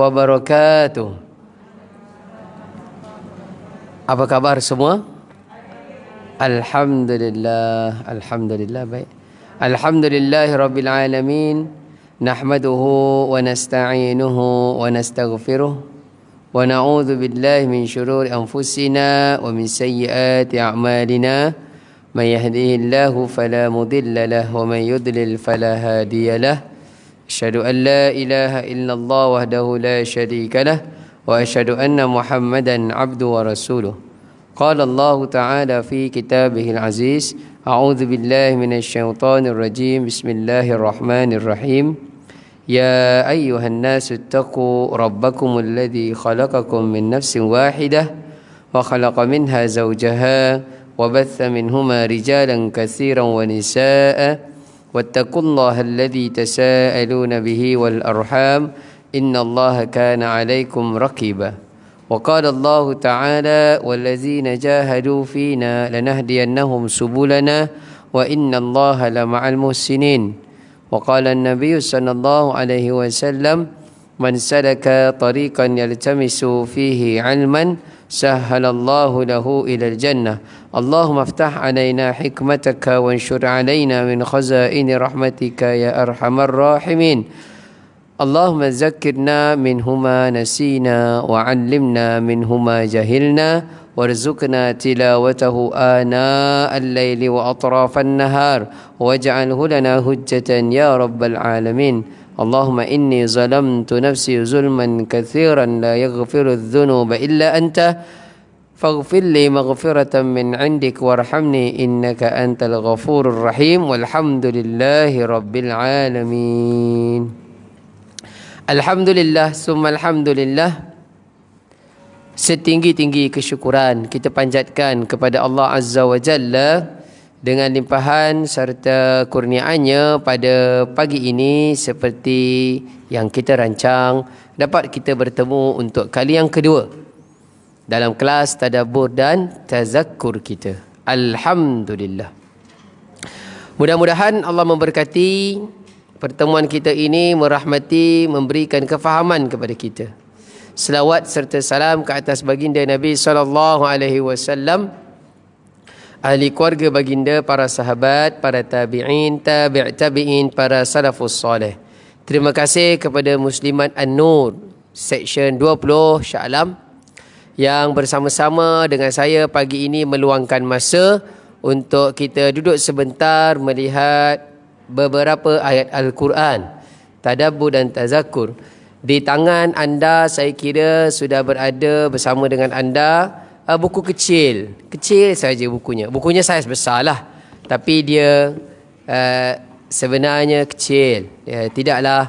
wabarakatuh. Apa kabar semua? Alhamdulillah, alhamdulillah baik. Alhamdulillahirabbil alamin. Nahmaduhu wa nasta'inuhu wa nastaghfiruh wa na'udzu billahi min shururi anfusina wa min sayyiati a'malina. May yahdihillahu fala mudilla lahu wa may yudlil fala hadiya lahu. Asyhadu an la ilaha illallah wahdahu la syarika lah wa asyhadu anna Muhammadan abduhu wa rasuluh. Qala Allah Ta'ala fi kitabihil aziz. A'udzu billahi minasy syaithanir rajim. Bismillahirrahmanirrahim. Ya ayyuhan nasu ittaqu rabbakumul ladzi khalaqakum min nafsin wahidah wa khalaqa minha zawjaha wa batha minhuma rijalan katsiran wa nisaa'a wattaqullaha alladzi tasaaluna bihi wal arham innallaha kana 'alaikum raqiba. وقال الله تعالى والذين جاهدوا فينا لنهدينهم سبلنا وإن الله لمع المحسنين. وقال النبي صلى الله عليه وسلم من سلك طريقا يلتمس فيه علما سهل الله له إلى الجنة. اللهم افتح علينا حكمتك وانشر علينا من خزائن رحمتك يا أرحم الراحمين. اللهم ذكرنا منهما نسينا وعلمنا منهما جهلنا وارزقنا تلاوته آناء الليل وأطراف النهار واجعله لنا حجة يا رب العالمين. اللهم إني ظلمت نفسي ظلما كثيرا لا يغفر الذنوب إلا أنت فاغفر لي مغفرة من عندك وارحمني إنك أنت الغفور الرحيم والحمد لله رب العالمين. Alhamdulillah, summa alhamdulillah. Setinggi-tinggi kesyukuran kita panjatkan kepada Allah Azza wa Jalla dengan limpahan serta kurniaannya pada pagi ini seperti yang kita rancang dapat kita bertemu untuk kali yang kedua dalam kelas tadabbur dan tazakkur kita. Alhamdulillah. Mudah-mudahan Allah memberkati pertemuan kita ini, merahmati, memberikan kefahaman kepada kita. Selawat serta salam ke atas baginda Nabi SAW, ahli keluarga baginda, para sahabat, para tabi'in, tabi'in, para salafus salih. Terima kasih kepada Muslimat An-Nur Seksyen 20 Shah Alam yang bersama-sama dengan saya pagi ini meluangkan masa untuk kita duduk sebentar melihat beberapa ayat Al-Quran, tadabbur dan tazakkur. Di tangan anda saya kira sudah berada bersama dengan anda buku kecil saja bukunya. Bukunya saiz besar lah, tapi dia sebenarnya kecil. Tidaklah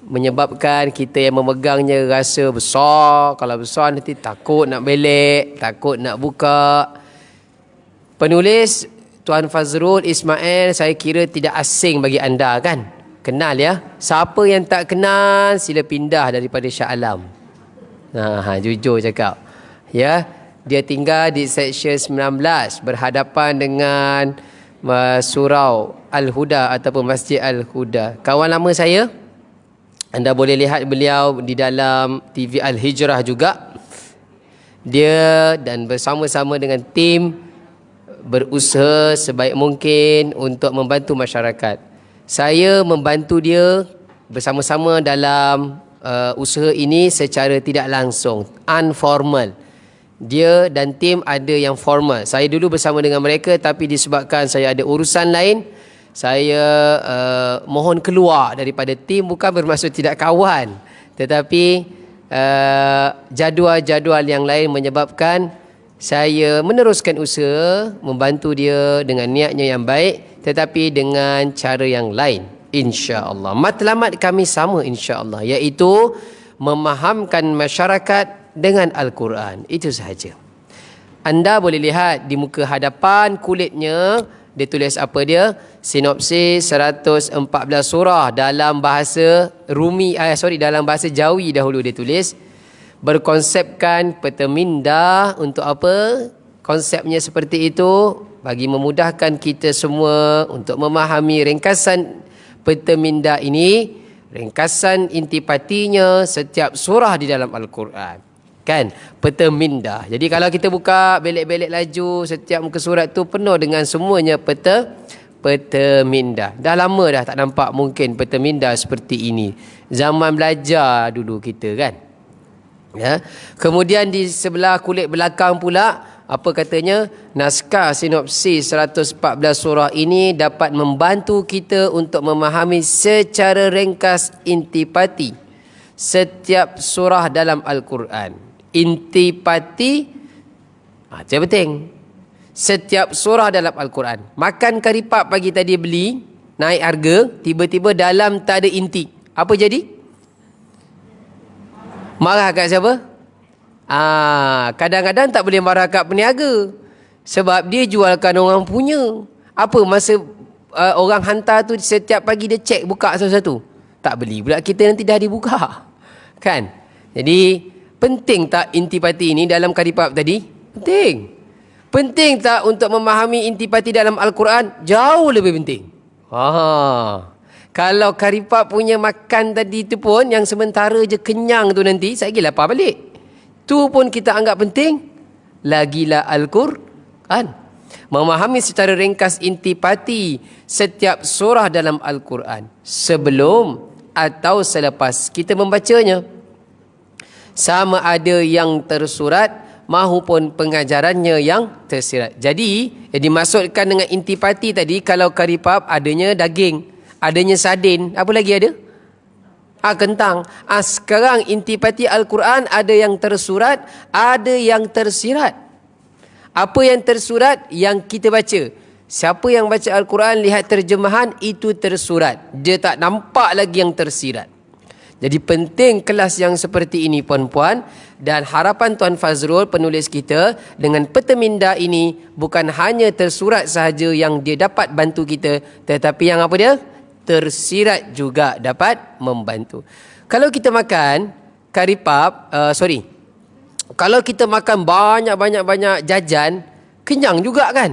menyebabkan kita yang memegangnya rasa besar. Kalau besar nanti takut nak belik, takut nak buka. Penulis Tuan Fazrul Ismail saya kira tidak asing bagi anda kan? Kenal ya? Siapa yang tak kenal sila pindah daripada Shah Alam. Jujur cakap. Ya, dia tinggal di Seksyen 19 berhadapan dengan Surau Al-Huda ataupun Masjid Al-Huda. Kawan lama saya. Anda boleh lihat beliau di dalam TV Al-Hijrah juga. Dia dan bersama-sama dengan tim berusaha sebaik mungkin untuk membantu masyarakat. Saya membantu dia bersama-sama dalam usaha ini secara tidak langsung, informal. Dia dan tim ada yang formal. Saya dulu bersama dengan mereka, tapi disebabkan saya ada urusan lain, saya mohon keluar daripada tim. Bukan bermaksud tidak kawan, tetapi jadual-jadual yang lain menyebabkan saya meneruskan usaha membantu dia dengan niatnya yang baik, tetapi dengan cara yang lain, insya-Allah. Matlamat kami sama, insya-Allah, iaitu memahamkan masyarakat dengan Al-Quran. Itu sahaja. Anda boleh lihat di muka hadapan kulitnya, dia tulis apa dia? Sinopsis 114 surah dalam bahasa dalam bahasa Jawi dahulu dia tulis. Berkonsepkan peteminda untuk apa? Konsepnya seperti itu bagi memudahkan kita semua untuk memahami ringkasan peteminda ini ringkasan intipatinya setiap surah di dalam Al-Quran. Kan? Peta minda. Jadi kalau kita buka belik-belik laju, setiap muka surat tu penuh dengan semuanya peta minda. Dah lama dah tak nampak mungkin peta minda seperti ini. Zaman belajar dulu kita kan. Ya. Kemudian di sebelah kulit belakang pula, apa katanya? Naskah sinopsis 114 surah ini dapat membantu kita untuk memahami secara ringkas intipati setiap surah dalam Al-Quran. Intipati itu penting. Setiap surah dalam Al-Quran. Makan karipap pagi tadi beli, naik harga, tiba-tiba dalam tak ada inti. Apa jadi? Marah kat siapa? Kadang-kadang tak boleh marah kat peniaga. Sebab dia jualkan orang punya. Apa masa orang hantar tu setiap pagi dia cek buka satu-satu? Tak beli pula kita nanti dah dibuka. Kan? Jadi penting tak intipati ini dalam karipap tadi? Penting. Penting tak untuk memahami intipati dalam Al-Quran? Jauh lebih penting. Kalau karipap punya makan tadi tu pun yang sementara je kenyang tu nanti, saya lagi lapar balik. Tu pun kita anggap penting. Lagilah Al-Quran. Memahami secara ringkas intipati setiap surah dalam Al-Quran. Sebelum atau selepas kita membacanya. Sama ada yang tersurat mahupun pengajarannya yang tersirat. Jadi, yang dimaksudkan dengan intipati tadi, kalau karipap adanya daging, adanya sardin, apa lagi ada? Kentang. Sekarang intipati Al-Quran ada yang tersurat, ada yang tersirat. Apa yang tersurat? Yang kita baca. Siapa yang baca Al-Quran, lihat terjemahan, itu tersurat. Dia tak nampak lagi yang tersirat. Jadi penting kelas yang seperti ini puan-puan, dan harapan Tuan Fazrul penulis kita dengan peta minda ini bukan hanya tersurat sahaja yang dia dapat bantu kita, tetapi yang apa dia? Tersirat juga dapat membantu. Kalau kita makan karipap, kalau kita makan banyak jajan, kenyang juga kan?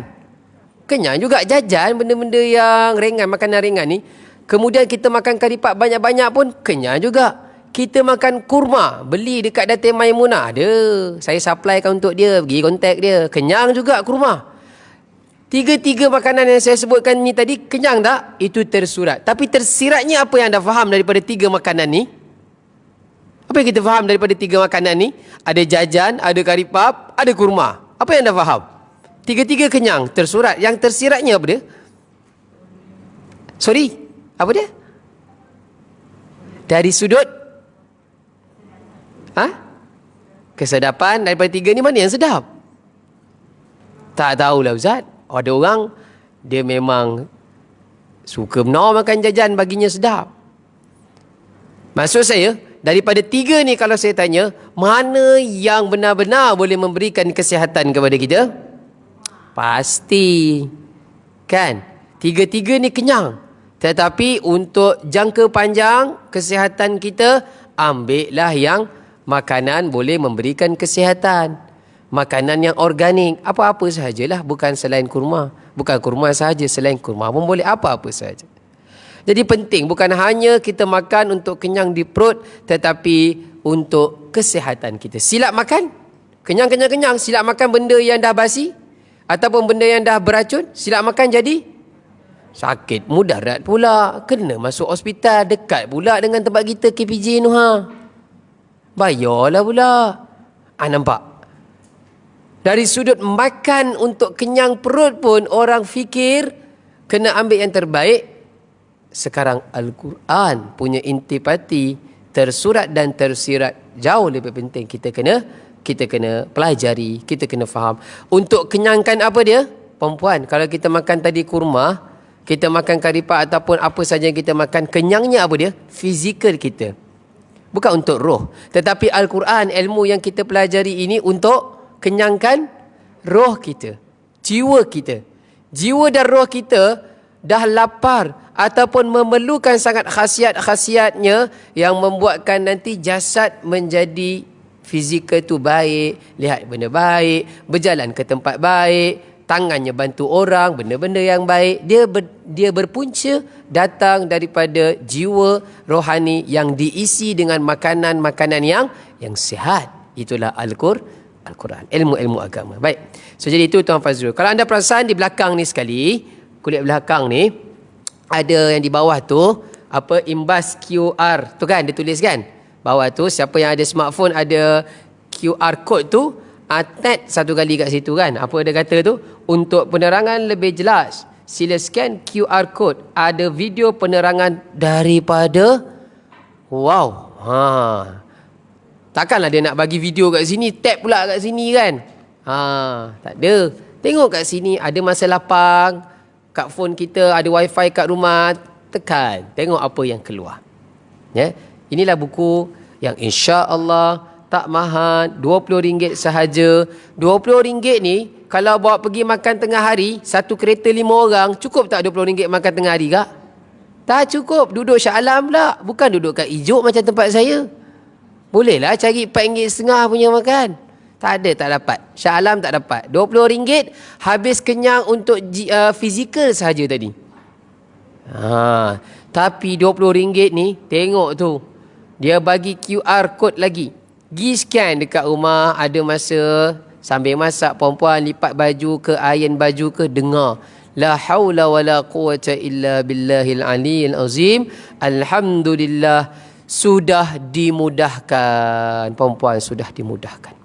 Kenyang juga jajan, benda-benda yang ringan, makanan ringan ni. Kemudian kita makan karipap banyak-banyak pun kenyang juga. Kita makan kurma, beli dekat Datin Maimunah. Ada, saya supplykan untuk dia, pergi kontak dia. Kenyang juga kurma. Tiga-tiga makanan yang saya sebutkan ni tadi, kenyang tak? Itu tersurat. Tapi tersiratnya apa yang anda faham daripada tiga makanan ni? Apa yang kita faham daripada tiga makanan ni? Ada jajan, ada karipap, ada kurma. Apa yang anda faham? Tiga-tiga kenyang, tersurat. Yang tersiratnya apa dia? Apa dia? Dari sudut kesedapan, daripada tiga ni mana yang sedap? Tak tahulah Ustaz. Ada orang dia memang suka benar makan jajan, baginya sedap. Maksud saya, daripada tiga ni kalau saya tanya, mana yang benar-benar boleh memberikan kesihatan kepada kita? Pasti. Kan? Tiga-tiga ni kenyang. Tetapi untuk jangka panjang kesihatan kita, ambillah yang makanan boleh memberikan kesihatan. Makanan yang organik, apa-apa sahajalah, bukan selain kurma. Bukan kurma sahaja, selain kurma pun boleh, apa-apa sahaja. Jadi penting, bukan hanya kita makan untuk kenyang di perut, tetapi untuk kesihatan kita. Silap makan, kenyang. Silap makan benda yang dah basi, ataupun benda yang dah beracun, silap makan jadi sakit mudarat pula, kena masuk hospital, dekat pula dengan tempat kita KPJ Nuha. Bayarlah pula. Nampak? Dari sudut makan untuk kenyang perut pun orang fikir kena ambil yang terbaik. Sekarang Al-Quran punya intipati tersurat dan tersirat jauh lebih penting. Kita kena pelajari, kita kena faham. Untuk kenyangkan apa dia? Perempuan, kalau kita makan tadi kurma, kita makan karipap ataupun apa saja yang kita makan, kenyangnya apa dia? Fizikal kita. Bukan untuk roh. Tetapi Al-Quran, ilmu yang kita pelajari ini untuk kenyangkan roh kita, jiwa kita. Jiwa dan roh kita dah lapar ataupun memerlukan sangat khasiat-khasiatnya yang membuatkan nanti jasad menjadi fizikal tu baik, lihat benda baik, berjalan ke tempat baik, tangannya bantu orang, benda-benda yang baik. Dia berpunca datang daripada jiwa rohani yang diisi dengan makanan-makanan yang sihat. Itulah Al-Quran, ilmu-ilmu agama. Baik. So jadi itu Tuan Fazrul. Kalau anda perasan di belakang ni sekali, kulit belakang ni ada yang di bawah tu apa, imbas QR tu kan, dia tulis kan. Bawah tu siapa yang ada smartphone ada QR code tu, tap satu kali kat situ kan. Apa dia kata tu? Untuk penerangan lebih jelas, sila scan QR code. Ada video penerangan daripada takkanlah dia nak bagi video kat sini, tap pula kat sini kan. Tak ada. Tengok kat sini ada masa lapang, kat phone kita ada wifi kat rumah, tekan, tengok apa yang keluar. Ya. Inilah buku yang insya-Allah tak mahal, RM20 sahaja. RM20 ni kalau bawa pergi makan tengah hari, satu kereta 5 orang, cukup tak RM20 makan tengah hari kak? Tak cukup. Duduk Shah Alam pula, bukan duduk kat Ijuk macam tempat saya. Bolehlah cari RM4.50 punya makan. Tak ada, tak dapat. Shah Alam tak dapat. RM20 habis kenyang untuk fizikal sahaja tadi. Tapi RM20 ni, tengok tu, dia bagi QR code lagi. Gi scan dekat rumah, ada masa sambil masak perempuan lipat baju ke, iron baju ke, dengar la haula wala quwata illa billahil aliyil azim. Alhamdulillah, sudah dimudahkan. Perempuan sudah dimudahkan.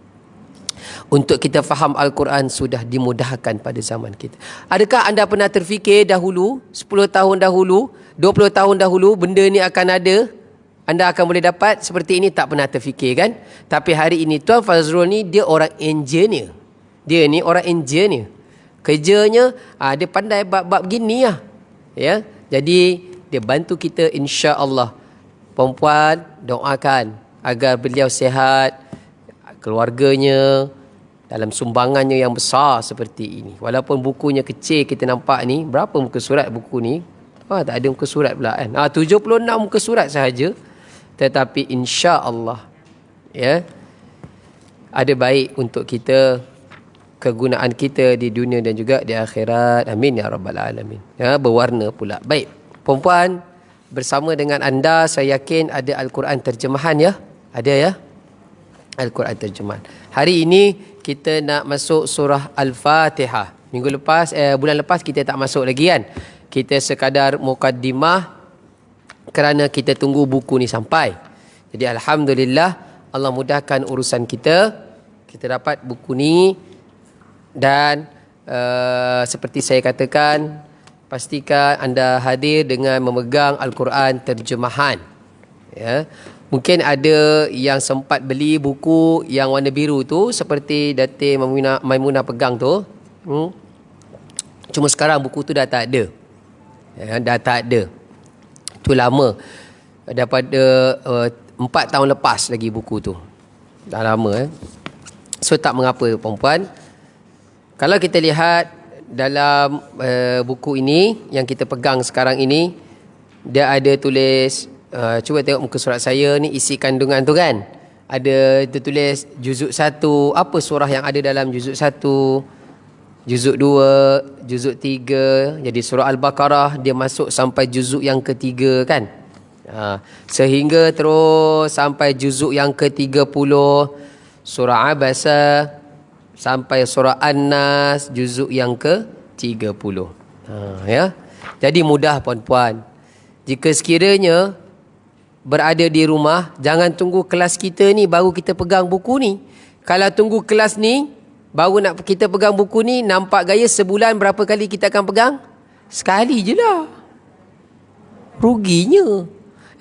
Untuk kita faham Al-Quran sudah dimudahkan pada zaman kita. Adakah anda pernah terfikir dahulu, 10 tahun dahulu, 20 tahun dahulu, benda ni akan ada, anda akan boleh dapat seperti ini? Tak pernah terfikir kan? Tapi hari ini Tuan Fazrul ni dia orang engineer. Dia ni orang engineer. Kerjanya dia pandai bab-bab gini lah. Ya. Jadi dia bantu kita insya-Allah. Perempuan doakan agar beliau sihat, keluarganya, dalam sumbangannya yang besar seperti ini. Walaupun bukunya kecil kita nampak ni, berapa muka surat buku ni? Tak ada muka surat pula kan. 76 muka surat sahaja. Tetapi insya-Allah ya, ada baik untuk kita, kegunaan kita di dunia dan juga di akhirat. Amin ya rabbal alamin. Ya, berwarna pula. Baik, perempuan, bersama dengan anda saya yakin ada Al-Quran terjemahan ya. Ada ya? Al-Quran terjemahan. Hari ini kita nak masuk surah Al-Fatihah. Minggu lepas, bulan lepas kita tak masuk lagi kan. Kita sekadar mukaddimah kerana kita tunggu buku ni sampai. Jadi alhamdulillah Allah mudahkan urusan kita. Kita dapat buku ni dan seperti saya katakan, pastikan anda hadir dengan memegang Al-Quran terjemahan. Ya. Mungkin ada yang sempat beli buku yang warna biru tu seperti Datin Maimunah pegang tu. Cuma sekarang buku tu dah tak ada. Ya, dah tak ada. Itu lama. Daripada 4 tahun lepas lagi buku tu. Dah lama. So tak mengapa perempuan. Kalau kita lihat dalam buku ini yang kita pegang sekarang ini, dia ada tulis, cuba tengok muka surat saya ni, isi kandungan tu kan. Ada tertulis juzuk 1, apa surah yang ada dalam juzuk 1, juzuk 2, juzuk 3. Jadi surah Al-Baqarah dia masuk sampai juzuk yang ketiga kan. Sehingga terus sampai juzuk yang ke-30, surah Abasa, sampai surah An-Nas juzuk yang ke-30. Ya. Jadi mudah puan-puan. Jika sekiranya berada di rumah, jangan tunggu kelas kita ni baru kita pegang buku ni. Kalau tunggu kelas ni baru nak kita pegang buku ni, nampak gaya sebulan berapa kali kita akan pegang? Sekali je lah. Ruginya.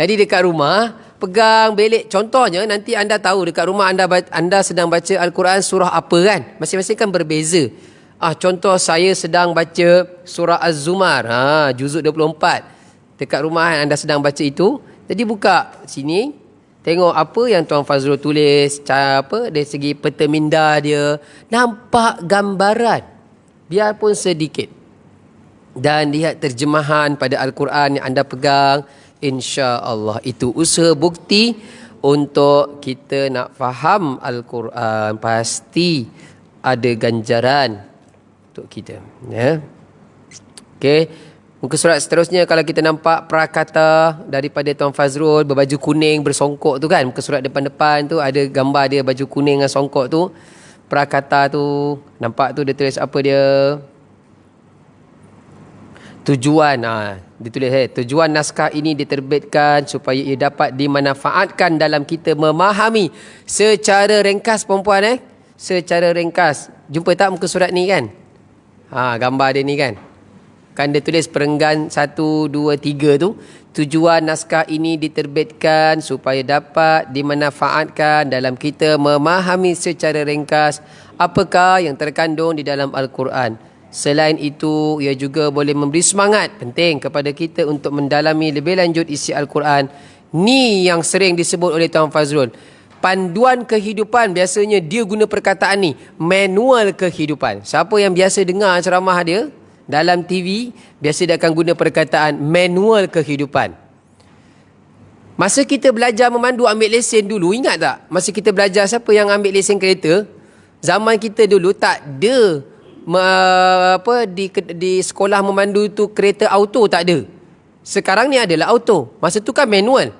Jadi dekat rumah pegang belik. Contohnya nanti anda tahu dekat rumah anda sedang baca Al-Quran surah apa kan? Masing-masing kan berbeza. Contoh saya sedang baca surah Az-Zumar, juzuk 24. Dekat rumah anda sedang baca itu. Jadi buka sini, tengok apa yang Tuan Fazrul tulis, dari segi peta minda dia, nampak gambaran biarpun sedikit. Dan lihat terjemahan pada Al-Quran yang anda pegang. InsyaAllah itu usaha bukti untuk kita nak faham Al-Quran. Pasti ada ganjaran. untuk kita. Ya. Okey. Muka surat seterusnya, kalau kita nampak prakata daripada Tuan Fazrul berbaju kuning bersongkok tu kan, muka surat depan-depan tu ada gambar dia baju kuning dengan songkok tu. Prakata tu nampak tu dia tulis apa dia? Tujuan, dia tulis tujuan naskah ini diterbitkan supaya ia dapat dimanfaatkan dalam kita memahami secara ringkas, perempuan secara ringkas. Jumpa tak muka surat ni kan? Gambar dia ni kan? Kan dia tulis perenggan 1, 2, 3 tu. Tujuan naskah ini diterbitkan supaya dapat dimanfaatkan dalam kita memahami secara ringkas apakah yang terkandung di dalam Al-Quran. Selain itu, ia juga boleh memberi semangat penting kepada kita untuk mendalami lebih lanjut isi Al-Quran. Ni yang sering disebut oleh Tuan Fazrul. Panduan kehidupan, biasanya dia guna perkataan ni, manual kehidupan. Siapa yang biasa dengar ceramah dia dalam TV, biasa dia akan guna perkataan manual kehidupan. Masa kita belajar memandu ambil lesen dulu, ingat tak? Masa kita belajar, siapa yang ambil lesen kereta? Zaman kita dulu tak ada di sekolah memandu tu kereta auto, tak ada. Sekarang ni adalah auto. Masa tu kan manual.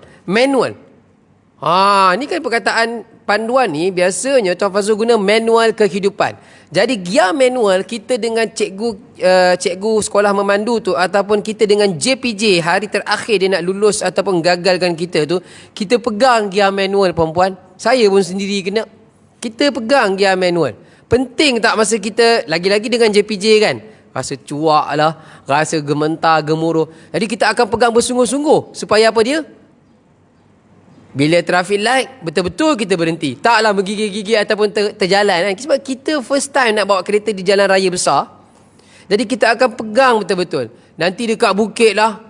Ni kan perkataan panduan ni biasanya Tuan Fazrul guna manual kehidupan. Jadi gear manual kita dengan cikgu sekolah memandu tu, ataupun kita dengan JPJ hari terakhir dia nak lulus ataupun gagalkan kita tu, kita pegang gear manual, perempuan. Saya pun sendiri kena. Kita pegang gear manual. Penting tak masa kita lagi-lagi dengan JPJ kan? Rasa cuak lah, rasa gementar, gemuruh. Jadi kita akan pegang bersungguh-sungguh supaya apa dia? Bila traffic light, betul-betul kita berhenti. Taklah menggigil-gigil ataupun terjalan kan. Sebab kita first time nak bawa kereta di jalan raya besar. Jadi kita akan pegang betul-betul. Nanti dekat bukit lah,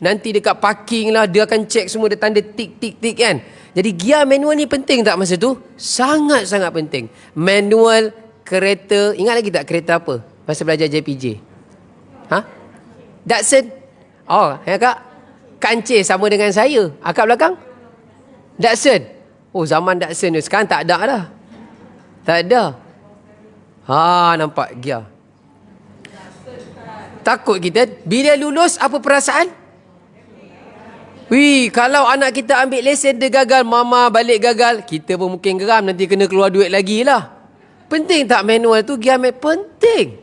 nanti dekat parking lah, dia akan check semua, dia tanda tik-tik-tik kan. Jadi gear manual ni penting tak masa tu? Sangat-sangat penting. Manual kereta, ingat lagi tak kereta apa? Masa belajar JPJ. Datsun. Ya kak? Kancil sama dengan saya. Akak belakang? Datsun. Zaman Datsun tu. Sekarang tak ada dah. Tak ada. Nampak gear. Takut kita. Bila lulus, apa perasaan? Kalau anak kita ambil lesen dia gagal, mama balik gagal, kita pun mungkin geram, nanti kena keluar duit lagi lah. Penting tak manual tu? Gear penting.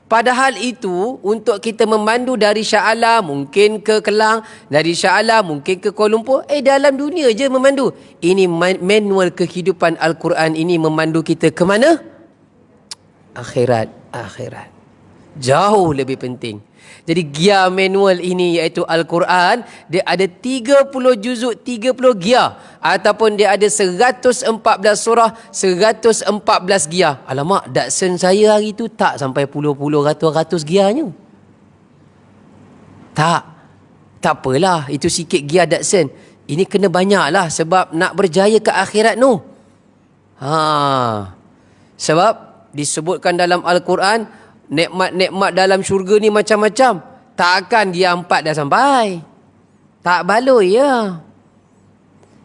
Padahal itu untuk kita memandu dari Shah Alam mungkin ke Kelang, dari Shah Alam mungkin ke Kuala Lumpur, dalam dunia je memandu. Ini manual kehidupan Al-Quran ini memandu kita ke mana? Akhirat. Jauh lebih penting. Jadi gear manual ini iaitu Al-Quran, dia ada 30 juzuk, 30 gear, ataupun dia ada 114 surah, 114 gear. Alamak, Datsun saya hari tu tak sampai puluh-puluh ratus gearnya. Tak apalah, itu sikit gear Datsun. Ini kena banyak lah sebab nak berjaya ke akhirat tu. Sebab disebutkan dalam Al-Quran, nikmat-nikmat dalam syurga ni macam-macam. Takkan dia 4 dah sampai. Tak baloi ya.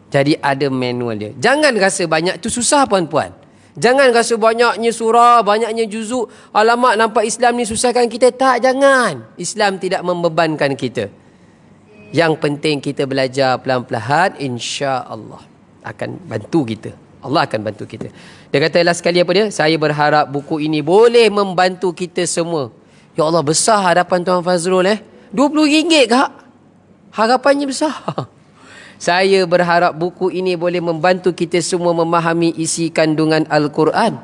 Jadi ada manual dia. Jangan rasa banyak tu susah puan-puan. Jangan rasa banyaknya surah, banyaknya juzuk. Alamak, nampak Islam ni susahkan kita. Tak, jangan. Islam tidak membebankan kita. Yang penting kita belajar pelan-pelan, insya-Allah akan bantu kita. Allah akan bantu kita. Dia kata last sekali apa dia? Saya berharap buku ini boleh membantu kita semua. Ya Allah, besar harapan Tuan Fazrul RM20 kak. Harapannya besar. Saya berharap buku ini boleh membantu kita semua memahami isi kandungan Al-Quran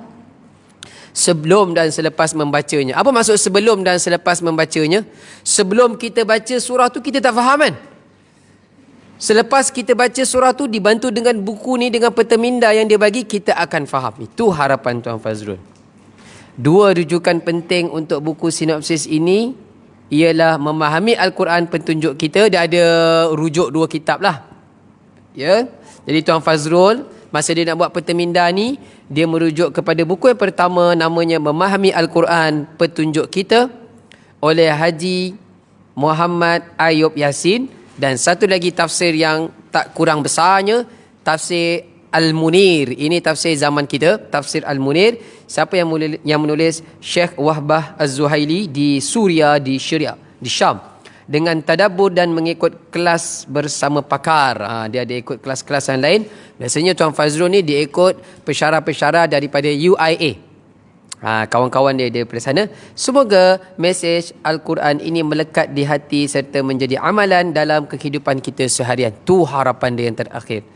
sebelum dan selepas membacanya. Apa maksud sebelum dan selepas membacanya? Sebelum kita baca surah tu kita tak faham kan? Selepas kita baca surah tu dibantu dengan buku ni, dengan peta minda yang dia bagi, kita akan faham. Itu harapan Tuan Fazrul. 2 rujukan penting untuk buku sinopsis ini ialah memahami Al-Quran petunjuk kita. Dia ada rujuk 2 kitab lah. Ya. Jadi Tuan Fazrul masa dia nak buat peta minda ni, dia merujuk kepada buku yang pertama, namanya Memahami Al-Quran Petunjuk Kita oleh Haji Muhammad Ayub Yasin. Dan satu lagi tafsir yang tak kurang besarnya, tafsir Al-Munir. Ini tafsir zaman kita, tafsir Al-Munir. Siapa yang menulis? Syekh Wahbah Az-Zuhaili di Suria, di Syria, di Syam. Dengan tadabbur dan mengikut kelas bersama pakar. Dia ada ikut kelas-kelas yang lain. Biasanya Tuan Fazrul ni dia ikut pensyarah-pensyarah daripada UIA. Kawan-kawan dia daripada sana. Semoga mesej Al-Quran ini melekat di hati serta menjadi amalan dalam kehidupan kita seharian. Tu harapan dia yang terakhir.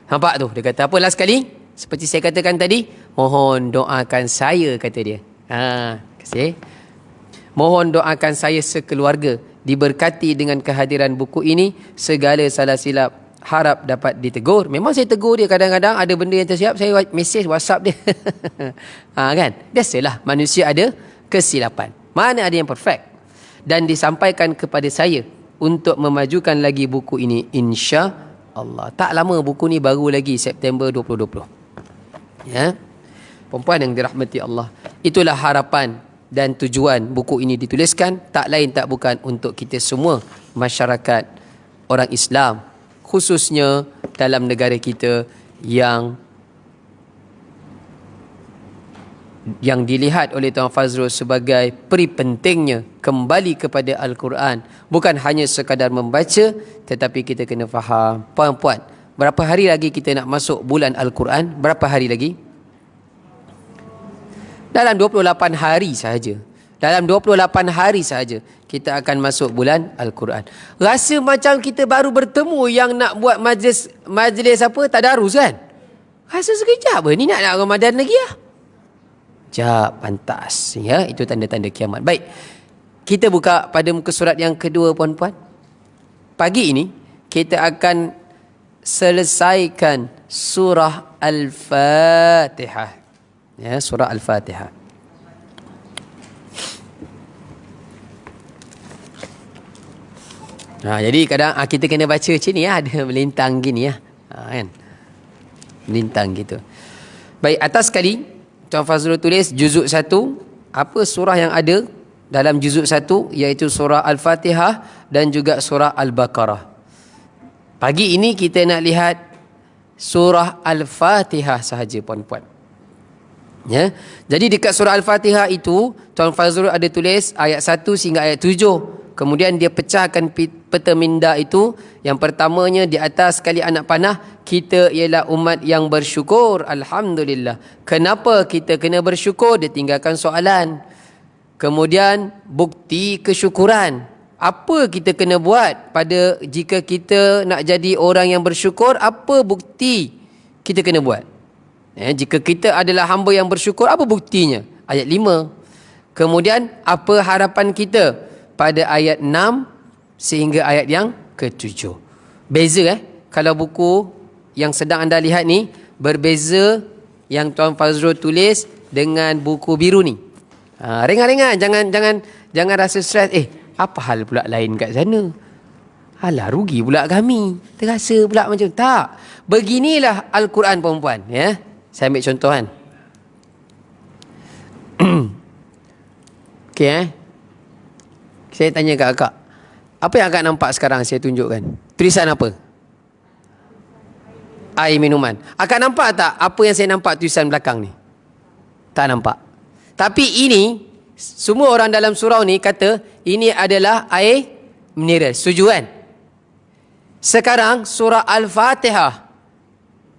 Nampak tu? Dia kata apa last sekali? Seperti saya katakan tadi, mohon doakan saya, kata dia. Kasih. Mohon doakan saya sekeluarga diberkati dengan kehadiran buku ini. Segala salah silap harap dapat ditegur. Memang saya tegur dia kadang-kadang ada benda yang tersilap, saya mesej WhatsApp dia. Kan? Biasalah manusia ada kesilapan. Mana ada yang perfect. Dan disampaikan kepada saya untuk memajukan lagi buku ini, insya Allah. Tak lama buku ni baru lagi September 2020. Ya. Perempuan yang dirahmati Allah. Itulah harapan dan tujuan buku ini dituliskan, tak lain tak bukan untuk kita semua masyarakat orang Islam, khususnya dalam negara kita yang dilihat oleh Tuan Fazrul sebagai peri pentingnya kembali kepada Al-Quran. Bukan hanya sekadar membaca, tetapi kita kena faham. Puan-puan, berapa hari lagi kita nak masuk bulan Al-Quran? Berapa hari lagi? Dalam 28 hari sahaja. Dalam 28 hari sahaja kita akan masuk bulan Al-Quran. Rasa macam kita baru bertemu yang nak buat majlis apa? Tadarus kan? Rasa sekejap apa? Ni nak Ramadan lagi lah. Sekejap, pantas. Ya, itu tanda-tanda kiamat. Baik, kita buka pada muka surat yang kedua, puan-puan. Pagi ini kita akan selesaikan surah Al-Fatihah. Ya, surah Al-Fatihah. Jadi kadang kita kena baca macam ni ya, ada melintang gini ya. Kan? Melintang gitu. Baik, atas sekali Tuan Fazrul tulis juzuk 1. Apa surah yang ada dalam juzuk 1? Iaitu surah Al-Fatihah dan juga surah Al-Baqarah. Pagi ini kita nak lihat surah Al-Fatihah sahaja, puan-puan. Ya. Jadi dekat surah Al-Fatihah itu Tuan Fazrul ada tulis ayat 1 sehingga ayat 7. Kemudian dia pecahkan peta minda itu. Yang pertamanya di atas sekali anak panah, kita ialah umat yang bersyukur. Alhamdulillah. Kenapa kita kena bersyukur? Dia tinggalkan soalan. Kemudian bukti kesyukuran. Apa kita kena buat pada jika kita nak jadi orang yang bersyukur? Apa bukti kita kena buat? Jika kita adalah hamba yang bersyukur, apa buktinya? Ayat 5. Kemudian apa harapan kita? Pada ayat 6 sehingga ayat yang ke-7. Beza kalau buku yang sedang anda lihat ni berbeza yang Tuan Fazrul tulis dengan buku biru ni. Ringan-ringan, jangan rasa stres. Apa hal pula lain kat sana? Alah, rugi pula kami. Terasa pula macam tak. Beginilah Al-Quran, perempuan, ya. Saya ambil contoh kan. Okey Saya tanya kat akak, apa yang akak nampak sekarang saya tunjukkan? Tulisan apa? Air minuman. Akak nampak tak apa yang saya nampak tulisan belakang ni? Tak nampak. Tapi ini, semua orang dalam surau ni kata, ini adalah air mineral. Setuju kan? Sekarang surah Al-Fatihah.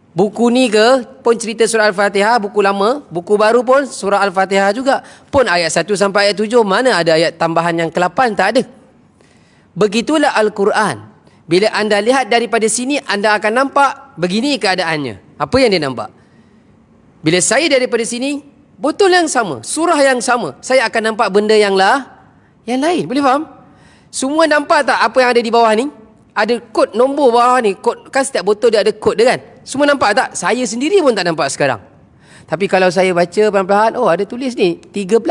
Buku ni ke pun cerita surah Al-Fatihah, buku lama, buku baru pun surah Al-Fatihah juga. Pun ayat 1 sampai ayat 7, mana ada ayat tambahan yang ke-8? Tak ada. Begitulah Al-Quran. Bila anda lihat daripada sini, anda akan nampak begini keadaannya. Apa yang dia nampak? Bila saya daripada sini, betul yang sama, surah yang sama, saya akan nampak benda yang lain. Boleh faham? Semua nampak tak apa yang ada di bawah ni? Ada kod nombor bawah ni. Kod, kan setiap botol dia ada kod dia kan? Semua nampak tak? Saya sendiri pun tak nampak sekarang. Tapi kalau saya baca perlahan-lahan, oh ada tulis ni 13.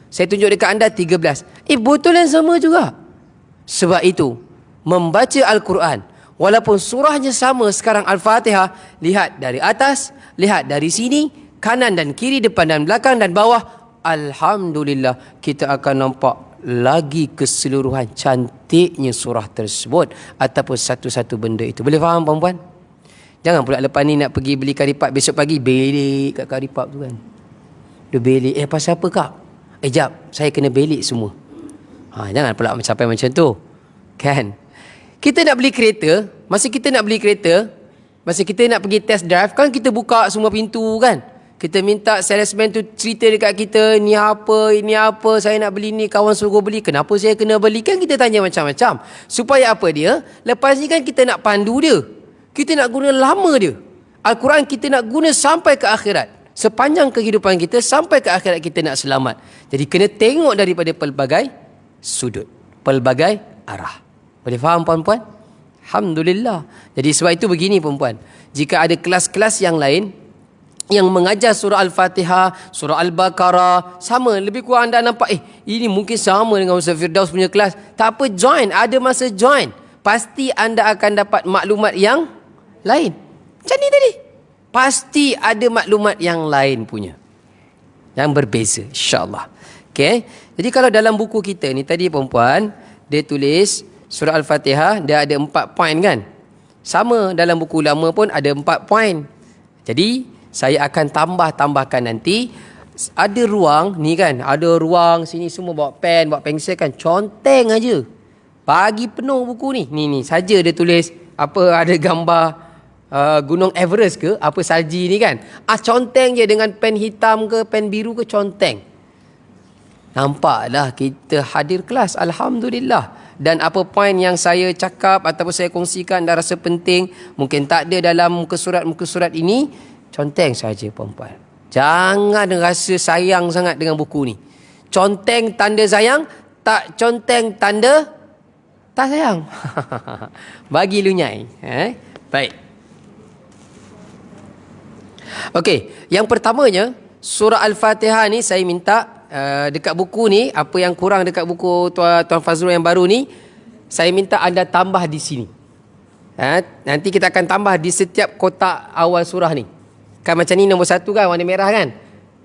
Saya tunjuk dekat anda 13. Botol yang sama juga. Sebab itu, membaca Al-Quran, walaupun surahnya sama sekarang Al-Fatihah, lihat dari atas, lihat dari sini, kanan dan kiri, depan dan belakang dan bawah, Alhamdulillah, kita akan nampak lagi keseluruhan cantiknya surah tersebut ataupun satu-satu benda itu. Boleh faham, perempuan? Jangan pula lepas ni nak pergi beli karipap, besok pagi belik kat karipap tu kan. Dia belik, pasal apa kak? Jap, saya kena belik semua. Jangan pula sampai macam tu. Kan? Kita nak beli kereta, masa kita nak pergi test drive, kan kita buka semua pintu kan. Kita minta salesman tu cerita dekat kita, ni apa, saya nak beli ni, kawan suruh beli, kenapa saya kena beli, kan kita tanya macam-macam. Supaya apa dia? Lepas ni kan kita nak pandu dia. Kita nak guna lama dia. Al-Quran kita nak guna sampai ke akhirat. Sepanjang kehidupan kita, sampai ke akhirat kita nak selamat. Jadi kena tengok daripada pelbagai sudut, pelbagai arah. Boleh faham puan-puan? Alhamdulillah. Jadi sebab itu begini puan-puan. Jika ada kelas-kelas yang lain yang mengajar surah Al-Fatihah, surah Al-Baqarah, sama, lebih kurang anda nampak, ini mungkin sama dengan Ustaz Firdaus punya kelas. Tak apa, join, ada masa join. Pasti anda akan dapat maklumat yang lain. Macam ni tadi. Pasti ada maklumat yang lain punya. Yang berbeza, insyaAllah. Okay. Jadi kalau dalam buku kita ni tadi puan-puan, dia tulis surah Al-Fatihah, dia ada 4 poin kan. Sama dalam buku lama pun ada 4 poin. Jadi saya akan tambahkan nanti. Ada ruang ni kan, ada ruang sini semua bawa pen, bawa pensel kan, conteng aja. Bagi penuh buku ni. Ni saja dia tulis apa, ada gambar Gunung Everest ke, apa salji ni kan. Conteng je dengan pen hitam ke, pen biru ke, conteng. Nampaklah kita hadir kelas, alhamdulillah. Dan apa poin yang saya cakap ataupun saya kongsikan dan rasa penting, mungkin tak ada dalam muka surat ini, conteng saja puan-puan. Jangan rasa sayang sangat dengan buku ni. Conteng tanda sayang, tak conteng tanda tak sayang. Bagi lunyai. Baik. Okey, yang pertamanya surah Al-Fatihah ni saya minta dekat buku ni, apa yang kurang dekat buku Tuan Fazrul yang baru ni, saya minta anda tambah di sini. Nanti kita akan tambah di setiap kotak awal surah ni. Kan macam ni nombor 1 kan, warna merah kan.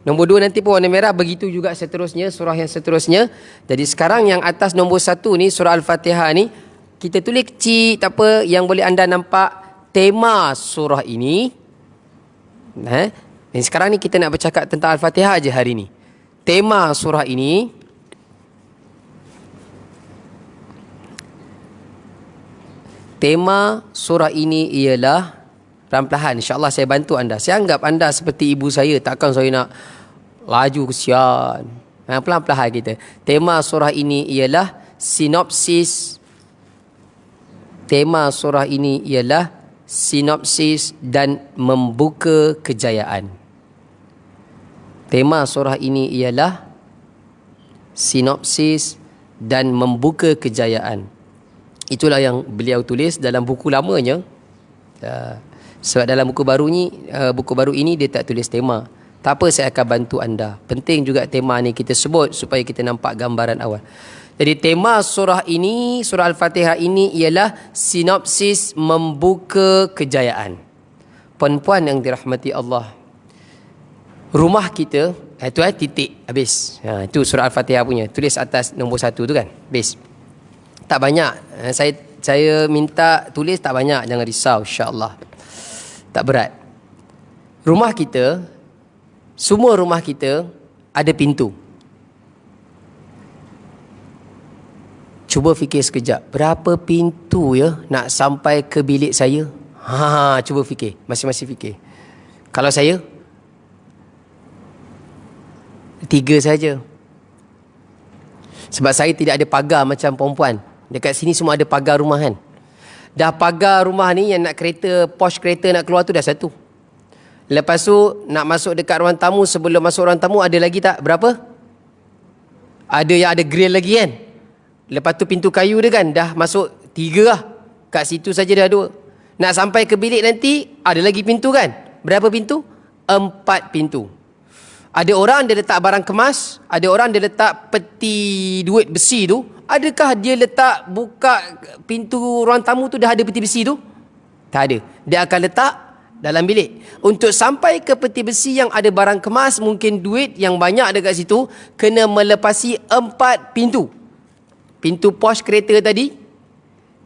Nombor 2 nanti pun warna merah, begitu juga seterusnya, surah yang seterusnya. Jadi sekarang yang atas nombor 1 ni, surah Al-Fatihah ni, kita tulis kecil, tak apa, yang boleh anda nampak tema surah ini. Dan sekarang ni kita nak bercakap tentang Al-Fatihah aja hari ni. Tema surah ini, tema surah ini ialah, perlahan-lahan insya-Allah saya bantu anda. Saya anggap anda seperti ibu saya, takkan saya nak laju kesian. Pelan-pelan kita. Tema surah ini ialah sinopsis. Tema surah ini ialah sinopsis dan membuka kejayaan. Tema surah ini ialah sinopsis dan membuka kejayaan. Itulah yang beliau tulis dalam buku lamanya. Sebab dalam buku baru ini dia tak tulis tema. Tak apa, saya akan bantu anda. Penting juga tema ni kita sebut supaya kita nampak gambaran awal. Jadi tema surah ini, surah Al-Fatihah ini ialah sinopsis membuka kejayaan. Puan-puan yang dirahmati Allah, rumah kita, itu titik, habis. Itu surah Al-Fatihah punya. Tulis atas nombor 1 tu kan, habis. Tak banyak. Saya minta tulis tak banyak, jangan risau, insya-Allah. Tak berat. Rumah kita, semua rumah kita ada pintu. Cuba fikir sekejap, berapa pintu ya nak sampai ke bilik saya? Cuba fikir, masing-masing fikir. Kalau saya 3 saja. Sebab saya tidak ada pagar macam perempuan. Dekat sini semua ada pagar rumah kan. Dah pagar rumah ni yang nak kereta, Porsche kereta nak keluar tu dah 1. Lepas tu nak masuk dekat ruang tamu, sebelum masuk ruang tamu ada lagi tak? Berapa? Ada yang ada grill lagi kan. Lepas tu pintu kayu dia kan dah masuk 3 lah. Kat situ saja dah 2. Nak sampai ke bilik nanti ada lagi pintu kan. Berapa pintu? 4 pintu. Ada orang dia letak barang kemas, ada orang dia letak peti duit besi tu. Adakah dia letak buka pintu ruang tamu tu dah ada peti besi tu? Tak ada. Dia akan letak dalam bilik. Untuk sampai ke peti besi yang ada barang kemas, mungkin duit yang banyak dekat situ, kena melepasi 4 pintu. Pintu Porsche kereta tadi,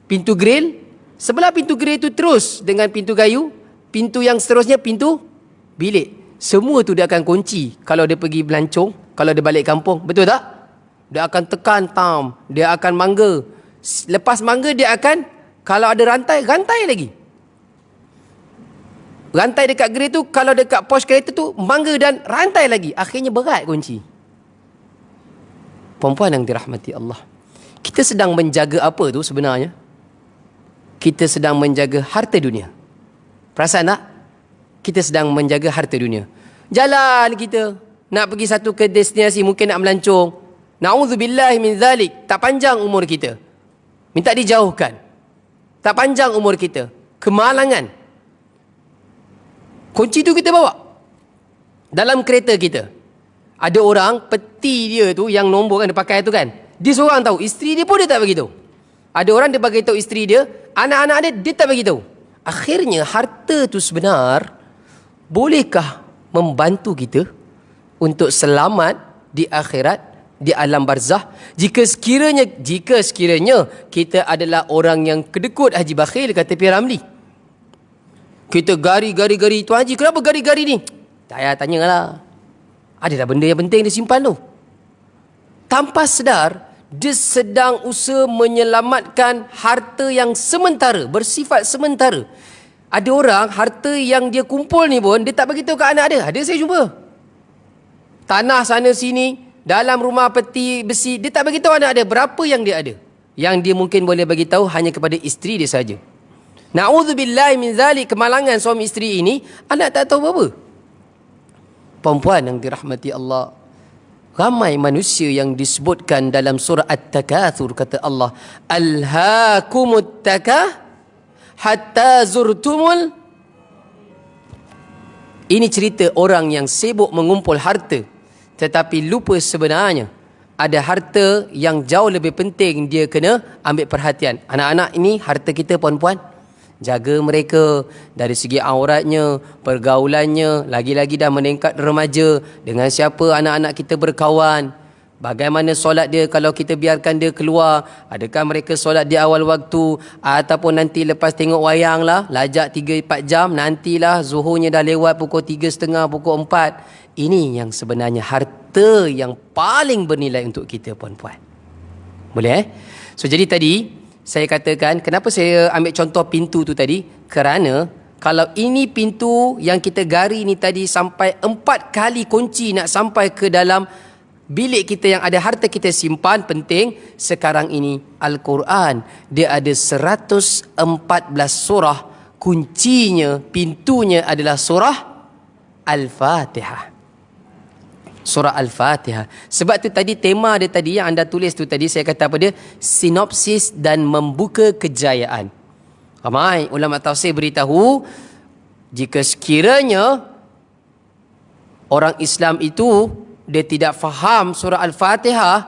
pintu grill, sebelah pintu grill tu terus dengan pintu kayu, pintu yang seterusnya, pintu bilik. Semua tu dia akan kunci kalau dia pergi melancong, kalau dia balik kampung. Betul tak? Dia akan tekan tam, dia akan mangga. Lepas mangga dia akan, kalau ada rantai, rantai lagi. Rantai dekat gerai tu, kalau dekat pos kereta tu, mangga dan rantai lagi. Akhirnya berat kunci. Perempuan yang dirahmati Allah. Kita sedang menjaga apa tu sebenarnya? Kita sedang menjaga harta dunia. Perasan tak? Kita sedang menjaga harta dunia. Jalan kita nak pergi satu ke destinasi, mungkin nak melancong. Na'udzubillahi min zalik. Tak panjang umur kita. Minta dijauhkan. Tak panjang umur kita. Kemalangan. Kunci tu kita bawa. Dalam kereta kita. Ada orang, peti dia tu, yang nombor kan dia pakai tu kan. Dia seorang tahu. Isteri dia pun dia tak beritahu. Ada orang dia bagi tahu isteri dia, anak-anak dia tak bagi tahu. Akhirnya harta tu sebenar, bolehkah membantu kita untuk selamat di akhirat, di alam barzah, jika sekiranya kita adalah orang yang kedekut Haji Bakhil kata P. Ramli. Kita gari Tuan Haji, kenapa gari ni? Tak payah tanyalah. Adalah benda yang penting dia simpan tu. Tanpa sedar, dia sedang usaha menyelamatkan harta yang sementara, bersifat sementara. Ada orang, harta yang dia kumpul ni pun, dia tak beritahu ke anak dia. Ada saya jumpa. Tanah sana sini, dalam rumah peti besi, dia tak beritahu anak dia berapa yang dia ada. Yang dia mungkin boleh beritahu hanya kepada isteri dia saja. Na'udzubillahi min zalik, kemalangan suami isteri ini, anak tak tahu apa-apa. Perempuan yang dirahmati Allah, ramai manusia yang disebutkan dalam surah At-Takatsur, kata Allah, Alhaakumut takah hatta zurtumul. Ini cerita orang yang sibuk mengumpul harta, tetapi lupa sebenarnya ada harta yang jauh lebih penting dia kena ambil perhatian. Anak-anak ini harta kita, puan-puan. Jaga mereka dari segi auratnya, pergaulannya, lagi-lagi dah meningkat remaja, dengan siapa anak-anak kita berkawan, bagaimana solat dia kalau kita biarkan dia keluar, adakah mereka solat di awal waktu, ataupun nanti lepas tengok wayang lah, lajak 3-4 jam, nantilah zuhurnya dah lewat pukul 3.30, pukul 4. Ini yang sebenarnya harta yang paling bernilai untuk kita, puan-puan. Boleh So jadi tadi saya katakan, kenapa saya ambil contoh pintu tu tadi? Kerana kalau ini pintu yang kita gari ni tadi sampai 4 kali kunci nak sampai ke dalam bilik kita yang ada harta kita simpan, penting. Sekarang ini Al-Quran, dia ada 114 surah. Kuncinya, pintunya adalah surah Al-Fatihah. Surah Al-Fatihah. Sebab tu tadi tema dia tadi yang anda tulis tu tadi, saya kata apa dia? Sinopsis dan membuka kejayaan. Ramai ulama tafsir beritahu, jika sekiranya orang Islam itu dia tidak faham surah Al-Fatihah,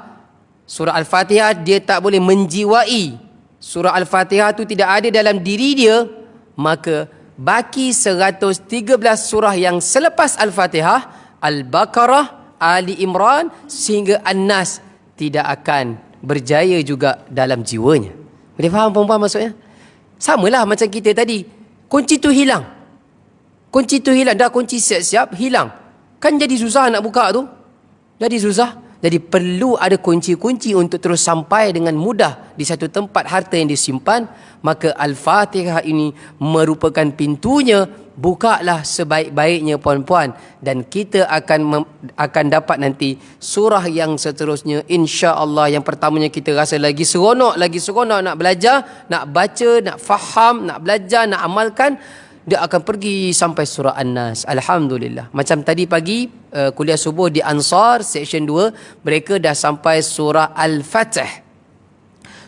dia tak boleh menjiwai surah Al-Fatihah tu tidak ada dalam diri dia, maka baki 113 surah yang selepas Al-Fatihah, Al-Baqarah, Ali Imran sehingga An-Nas, tidak akan berjaya juga dalam jiwanya. Boleh faham perempuan maksudnya? Samalah macam kita tadi. Kunci tu hilang. Dah kunci siap-siap, hilang. Kan jadi susah nak buka tu. Jadi susah. Jadi perlu ada kunci-kunci untuk terus sampai dengan mudah di satu tempat harta yang disimpan. Maka Al-Fatihah ini merupakan pintunya. Bukalah sebaik-baiknya, puan-puan, dan kita akan dapat nanti surah yang seterusnya, insya-Allah. Yang pertamanya kita rasa lagi seronok nak belajar, nak baca, nak faham, nak belajar, nak amalkan. Dia akan pergi sampai surah An-Nas. Alhamdulillah. Macam tadi pagi kuliah subuh di Ansar section 2, mereka dah sampai surah Al-Fatih.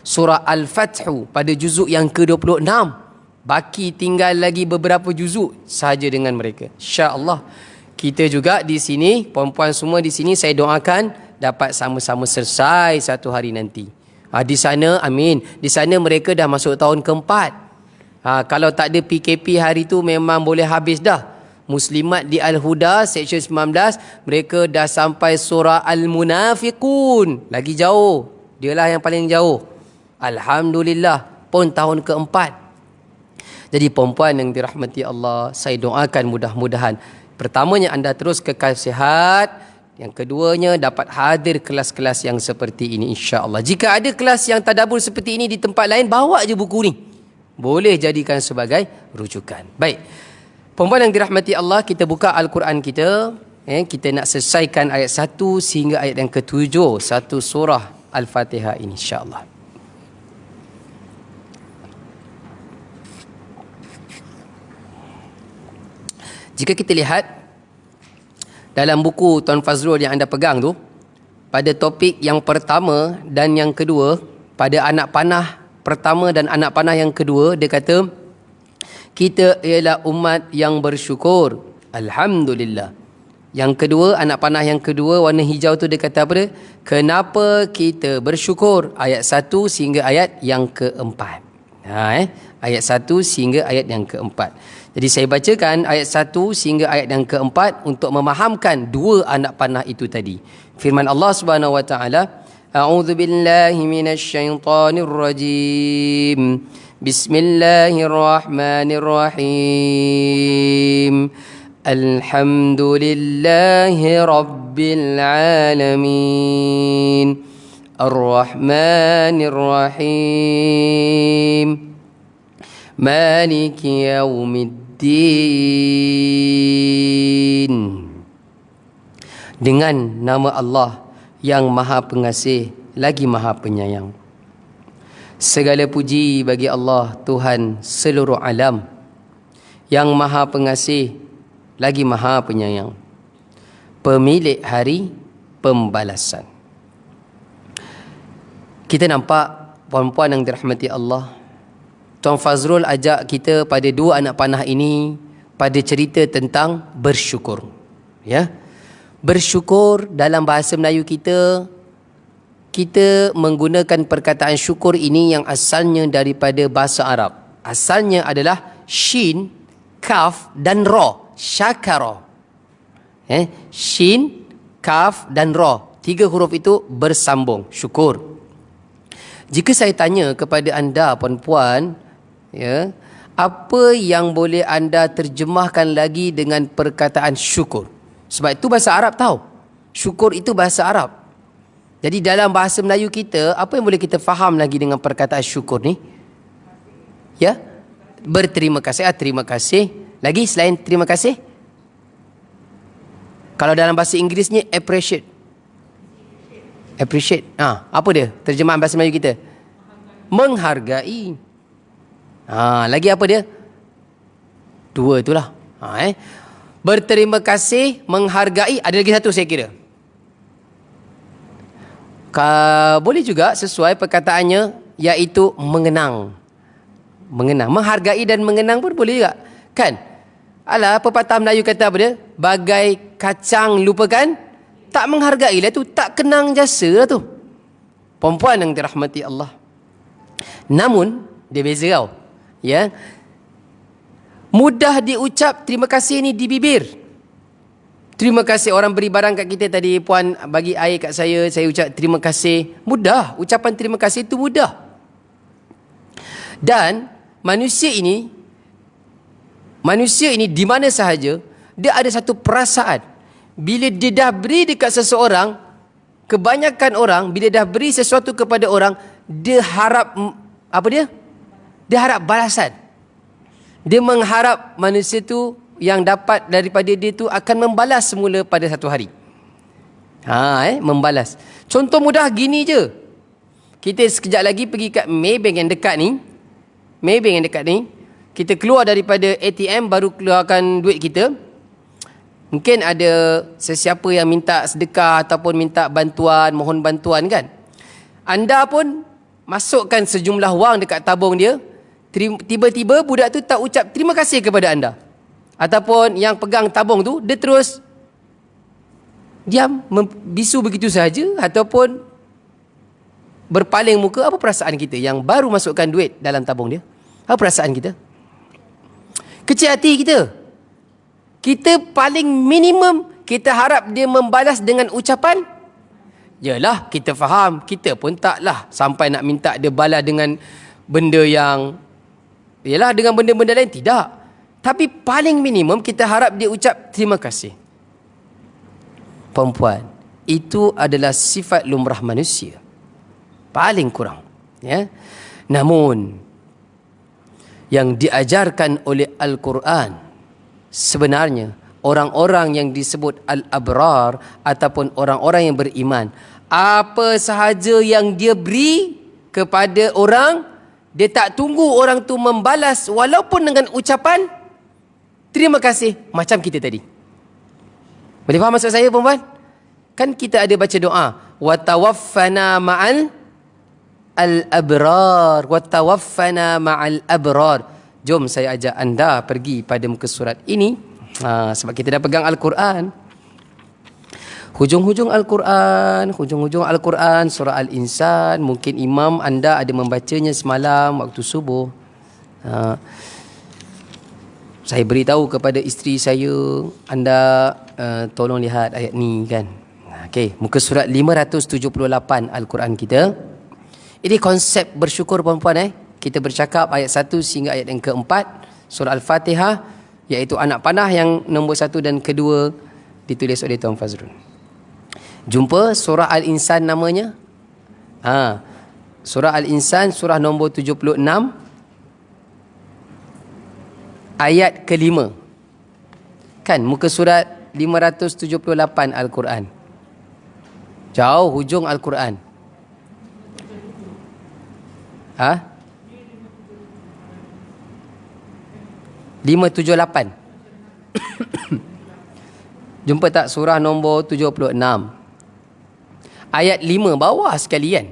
Surah Al-Fathu pada juzuk yang ke-26. Baki tinggal lagi beberapa juzuk sahaja dengan mereka. Insya-Allah. Kita juga di sini, puan-puan semua di sini, saya doakan dapat sama-sama selesai satu hari nanti. Di sana, amin. Di sana mereka dah masuk tahun keempat. Kalau tak ada PKP hari tu memang boleh habis dah. Muslimat di Al-Huda section 19, mereka dah sampai surah Al-Munafiqun. Lagi jauh. Dialah yang paling jauh. Alhamdulillah, pun tahun keempat. Jadi perempuan yang dirahmati Allah, saya doakan mudah-mudahan pertamanya anda terus kekal sihat, yang keduanya dapat hadir kelas-kelas yang seperti ini insya-Allah. Jika ada kelas yang tadabbur seperti ini di tempat lain, bawa je buku ni. Boleh jadikan sebagai rujukan. Baik. Perempuan yang dirahmati Allah, kita buka Al-Quran kita. Kita nak selesaikan ayat 1 sehingga ayat yang ke-7 satu surah Al-Fatihah ini insya-Allah. Jika kita lihat dalam buku Tuan Fazrul yang anda pegang tu, pada topik yang pertama dan yang kedua, pada anak panah pertama dan anak panah yang kedua, dia kata kita ialah umat yang bersyukur, alhamdulillah. Yang kedua, anak panah yang kedua warna hijau tu dia kata apa dia? Kenapa kita bersyukur? Ayat 1 sehingga ayat yang keempat. Ayat 1 sehingga ayat yang keempat. Jadi saya bacakan ayat 1 sehingga ayat yang keempat untuk memahamkan dua anak panah itu tadi. Firman Allah Subhanahu wa taala, A'udzu billahi minasyaitonir rajim. Bismillahirrahmanirrahim. Alhamdulillahi rabbil alamin. Ar-Rahmanir Rahim. Maliki yaumiddin. Dengan nama Allah yang Maha Pengasih lagi Maha Penyayang. Segala puji bagi Allah Tuhan seluruh alam, yang Maha Pengasih lagi Maha Penyayang, pemilik hari pembalasan. Kita nampak puan-puan yang dirahmati Allah, Tuan Fazrul ajak kita pada dua anak panah ini pada cerita tentang bersyukur. Ya. Bersyukur dalam bahasa Melayu kita menggunakan perkataan syukur ini yang asalnya daripada bahasa Arab. Asalnya adalah shin, kaf dan ra, syakara. Shin, kaf dan ra. Tiga huruf itu bersambung, syukur. Jika saya tanya kepada anda puan-puan, ya, apa yang boleh anda terjemahkan lagi dengan perkataan syukur? Sebab itu bahasa Arab tahu. Syukur itu bahasa Arab. Jadi dalam bahasa Melayu kita, apa yang boleh kita faham lagi dengan perkataan syukur ni? Ya? Berterima kasih. Terima kasih. Lagi selain terima kasih? Kalau dalam bahasa Inggerisnya appreciate. Appreciate. Apa dia? Terjemahan bahasa Melayu kita? Menghargai. Lagi apa dia? Dua itulah. Berterima kasih, menghargai. Ada lagi satu saya kira. Boleh juga sesuai perkataannya, iaitu mengenang. Mengenang. Menghargai dan mengenang pun boleh juga. Kan? Alah, pepatah Melayu kata apa dia? Bagai kacang lupakan, tak menghargai lah tu. Tak kenang jasa lah tu. Perempuan yang dirahmati Allah. Namun, dia beza tau. Ya, mudah diucap terima kasih ni di bibir. Terima kasih orang beri barang kat kita tadi, puan bagi air kat saya ucap terima kasih. Mudah, ucapan terima kasih itu mudah. Dan manusia ini di mana sahaja, dia ada satu perasaan. Bila dia dah beri dekat seseorang, kebanyakan orang bila dah beri sesuatu kepada orang, dia harap apa dia? Dia harap balasan. Dia mengharap manusia tu yang dapat daripada dia tu akan membalas semula pada satu hari. Membalas. Contoh mudah gini je. Kita sekejap lagi pergi kat Maybank yang dekat ni. Kita keluar daripada ATM, baru keluarkan duit kita. Mungkin ada sesiapa yang minta sedekah ataupun minta bantuan, mohon bantuan kan. Anda pun masukkan sejumlah wang dekat tabung dia. Tiba-tiba budak tu tak ucap terima kasih kepada anda. Ataupun yang pegang tabung tu, dia terus diam, bisu begitu saja. Ataupun berpaling muka. Apa perasaan kita yang baru masukkan duit dalam tabung dia? Apa perasaan kita? Kecil hati kita. Kita paling minimum, kita harap dia membalas dengan ucapan. Yalah, kita faham. Kita pun taklah sampai nak minta dia balas dengan benda yang Yalah dengan benda-benda lain tidak. Tapi paling minimum kita harap dia ucap terima kasih. Perempuan, itu adalah sifat lumrah manusia. Paling kurang. Ya. Namun, yang diajarkan oleh Al-Quran, sebenarnya orang-orang yang disebut Al-Abrar ataupun orang-orang yang beriman, apa sahaja yang dia beri kepada orang, dia tak tunggu orang tu membalas walaupun dengan ucapan terima kasih macam kita tadi. Boleh faham maksud saya perempuan? Kan kita ada baca doa, wa tawaffana ma'al al-abrar, wa tawaffana ma'al abrar. Jom saya ajak anda pergi pada muka surat ini. Sebab kita dah pegang Al-Quran. Hujung-hujung Al-Quran, surah Al-Insan. Mungkin imam anda ada membacanya semalam waktu subuh. Saya beritahu kepada isteri saya, anda tolong lihat ayat ni kan. Okey, muka surat 578 Al-Quran kita. Ini konsep bersyukur perempuan. Kita bercakap ayat 1 sehingga ayat yang keempat surah Al-Fatihah, iaitu anak panah yang nombor 1 dan kedua ditulis oleh Tuan Fazrul. Jumpa surah Al-Insan namanya. Surah Al-Insan, surah nombor 76 ayat kelima. Kan muka surat 578 Al-Quran. Jauh hujung Al-Quran. 578. Jumpa tak surah nombor 76? Ayat 5 bawah sekali kan?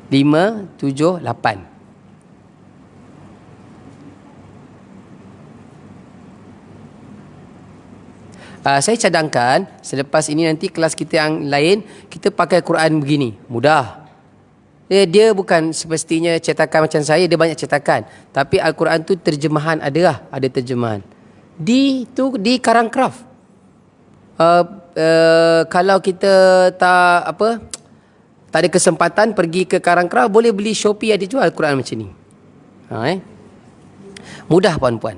578. Saya cadangkan selepas ini nanti kelas kita yang lain kita pakai Quran begini, mudah. Dia bukan semestinya cetakan macam saya, dia banyak cetakan. Tapi Al-Quran tu terjemahan ada terjemahan. Di Karang Craft. Kalau kita tak ada kesempatan pergi ke Karang Craft, boleh beli Shopee, ada jual Al-Quran macam ni. Mudah puan-puan.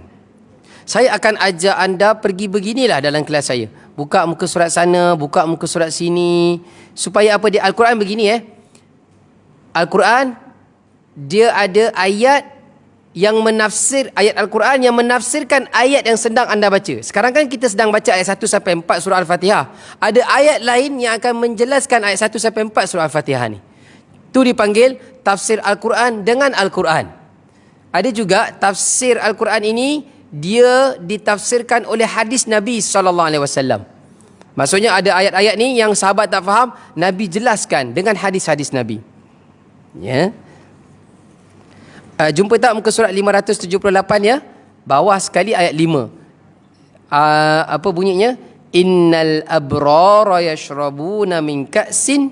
Saya akan ajak anda pergi beginilah dalam kelas saya. Buka muka surat sana, buka muka surat sini. Supaya apa dia? Al-Quran begini Al-Quran, dia ada ayat yang menafsir, ayat Al-Quran yang menafsirkan ayat yang sedang anda baca. Sekarang kan kita sedang baca ayat 1 sampai 4 surah Al-Fatihah. Ada ayat lain yang akan menjelaskan ayat 1 sampai 4 surah Al-Fatihah ni. Itu dipanggil tafsir Al-Quran dengan Al-Quran. Ada juga tafsir Al-Quran ini, dia ditafsirkan oleh hadis Nabi SAW. Maksudnya ada ayat-ayat ni yang sahabat tak faham, Nabi jelaskan dengan hadis-hadis Nabi. Ya. Jumpa tak muka surat 578 ya? Bawah sekali ayat 5. Apa bunyinya? Innal abrara yashrabuna min ka'sin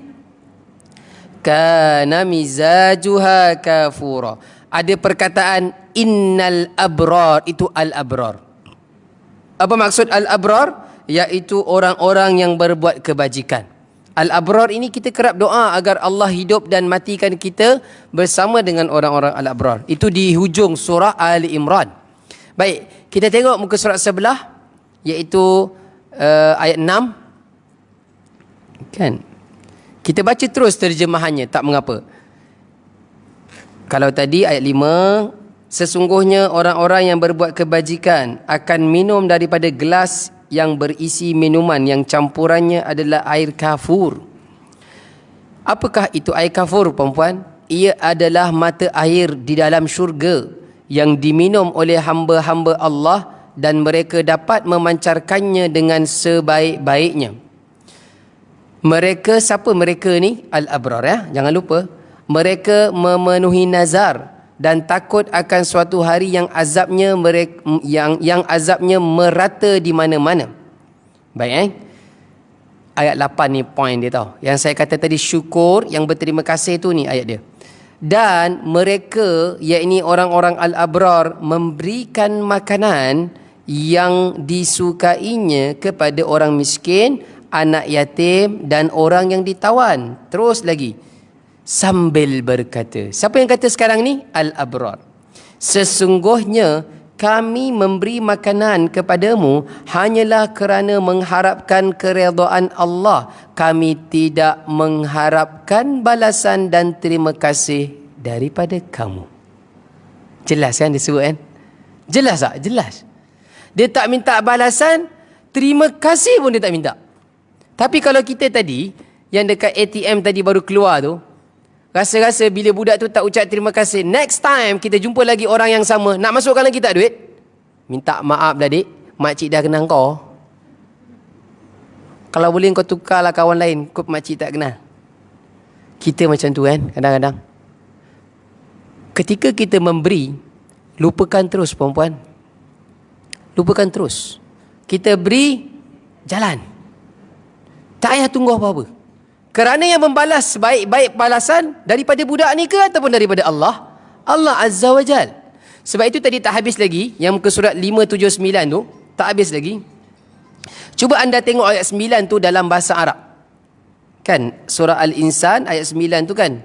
kana mizajuha kafura. Ada perkataan innal abrar, itu al-abrar. Apa maksud al-abrar? Iaitu orang-orang yang berbuat kebajikan. Al-abrar ini kita kerap doa agar Allah hidup dan matikan kita bersama dengan orang-orang al-abrar. Itu di hujung surah Ali Imran. Baik, kita tengok muka surat sebelah, iaitu ayat 6. Kan? Kita baca terus terjemahannya, tak mengapa. Kalau tadi ayat 5, sesungguhnya orang-orang yang berbuat kebajikan akan minum daripada gelas yang berisi minuman yang campurannya adalah air kafur. Apakah itu air kafur, perempuan? Ia adalah mata air di dalam syurga yang diminum oleh hamba-hamba Allah dan mereka dapat memancarkannya dengan sebaik-baiknya. Mereka, siapa mereka ni? Al-abrar ya, jangan lupa. Mereka memenuhi nazar dan takut akan suatu hari yang azabnya yang azabnya merata di mana-mana. Baik Ayat 8 ni point dia tau. Yang saya kata tadi syukur, yang berterima kasih tu ni ayat dia. Dan mereka, yakni orang-orang al-abrar, memberikan makanan yang disukainya kepada orang miskin, anak yatim dan orang yang ditawan. Terus lagi. sambil berkata. Siapa yang kata sekarang ni? Al-abrar. Sesungguhnya kami memberi makanan kepadamu hanyalah kerana mengharapkan keredaan Allah. Kami tidak mengharapkan balasan dan terima kasih daripada kamu. Jelas kan dia sebut kan? Jelas tak? Jelas. Dia tak minta balasan, terima kasih pun dia tak minta. Tapi kalau kita tadi, yang dekat ATM tadi baru keluar tu, rasa-rasa bila budak tu tak ucap terima kasih, next time kita jumpa lagi orang yang sama, nak masukkan lagi tak duit? Minta maaf dah dik, makcik dah kenal kau. Kalau boleh kau tukarlah kawan lain, kau makcik tak kenal. Kita macam tu kan, kadang-kadang. Ketika kita memberi, lupakan terus perempuan. Lupakan terus. Kita beri, jalan. Tak payah tunggu apa-apa. Kerana yang membalas baik-baik balasan daripada budak ni ke ataupun daripada Allah? Allah Azza wa Jal. Sebab itu tadi tak habis lagi, yang muka surat 579 tu, tak habis lagi. Cuba anda tengok ayat 9 tu dalam bahasa Arab. Kan, surah Al-Insan ayat 9 tu kan,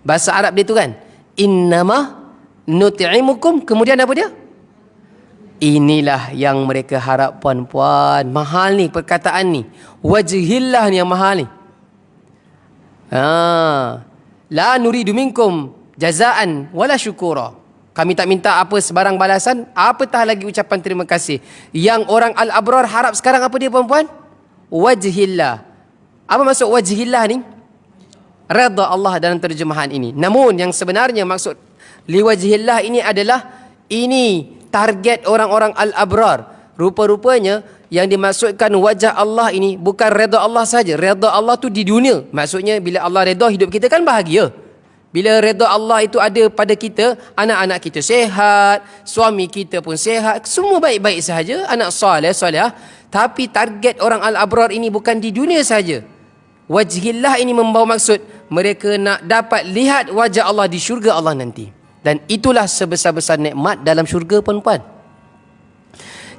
bahasa Arab dia tu kan, innama nut'imukum, kemudian apa dia? Inilah yang mereka harap puan-puan. Mahal ni perkataan ni. Wajhillah ni yang mahal ni. La nuridu minkum jazaan wala syukura. Kami tak minta apa sebarang balasan, apatah lagi ucapan terima kasih. Yang orang al-abrar harap sekarang apa dia perempuan? Wajhillah. Apa maksud wajhillah ni? Redha Allah dalam terjemahan ini. Namun yang sebenarnya maksud liwajhillah ini adalah ini target orang-orang al-abrar. Rupa-rupanya yang dimaksudkan wajah Allah ini bukan redha Allah saja. Redha Allah tu di dunia. Maksudnya bila Allah redha, hidup kita kan bahagia. Bila redha Allah itu ada pada kita, anak-anak kita sihat, suami kita pun sihat, semua baik-baik sahaja, anak soleh, soleh. Tapi target orang al-abrar ini bukan di dunia saja. Wajhillah ini membawa maksud mereka nak dapat lihat wajah Allah di syurga Allah nanti. Dan itulah sebesar-besar nikmat dalam syurga perempuan.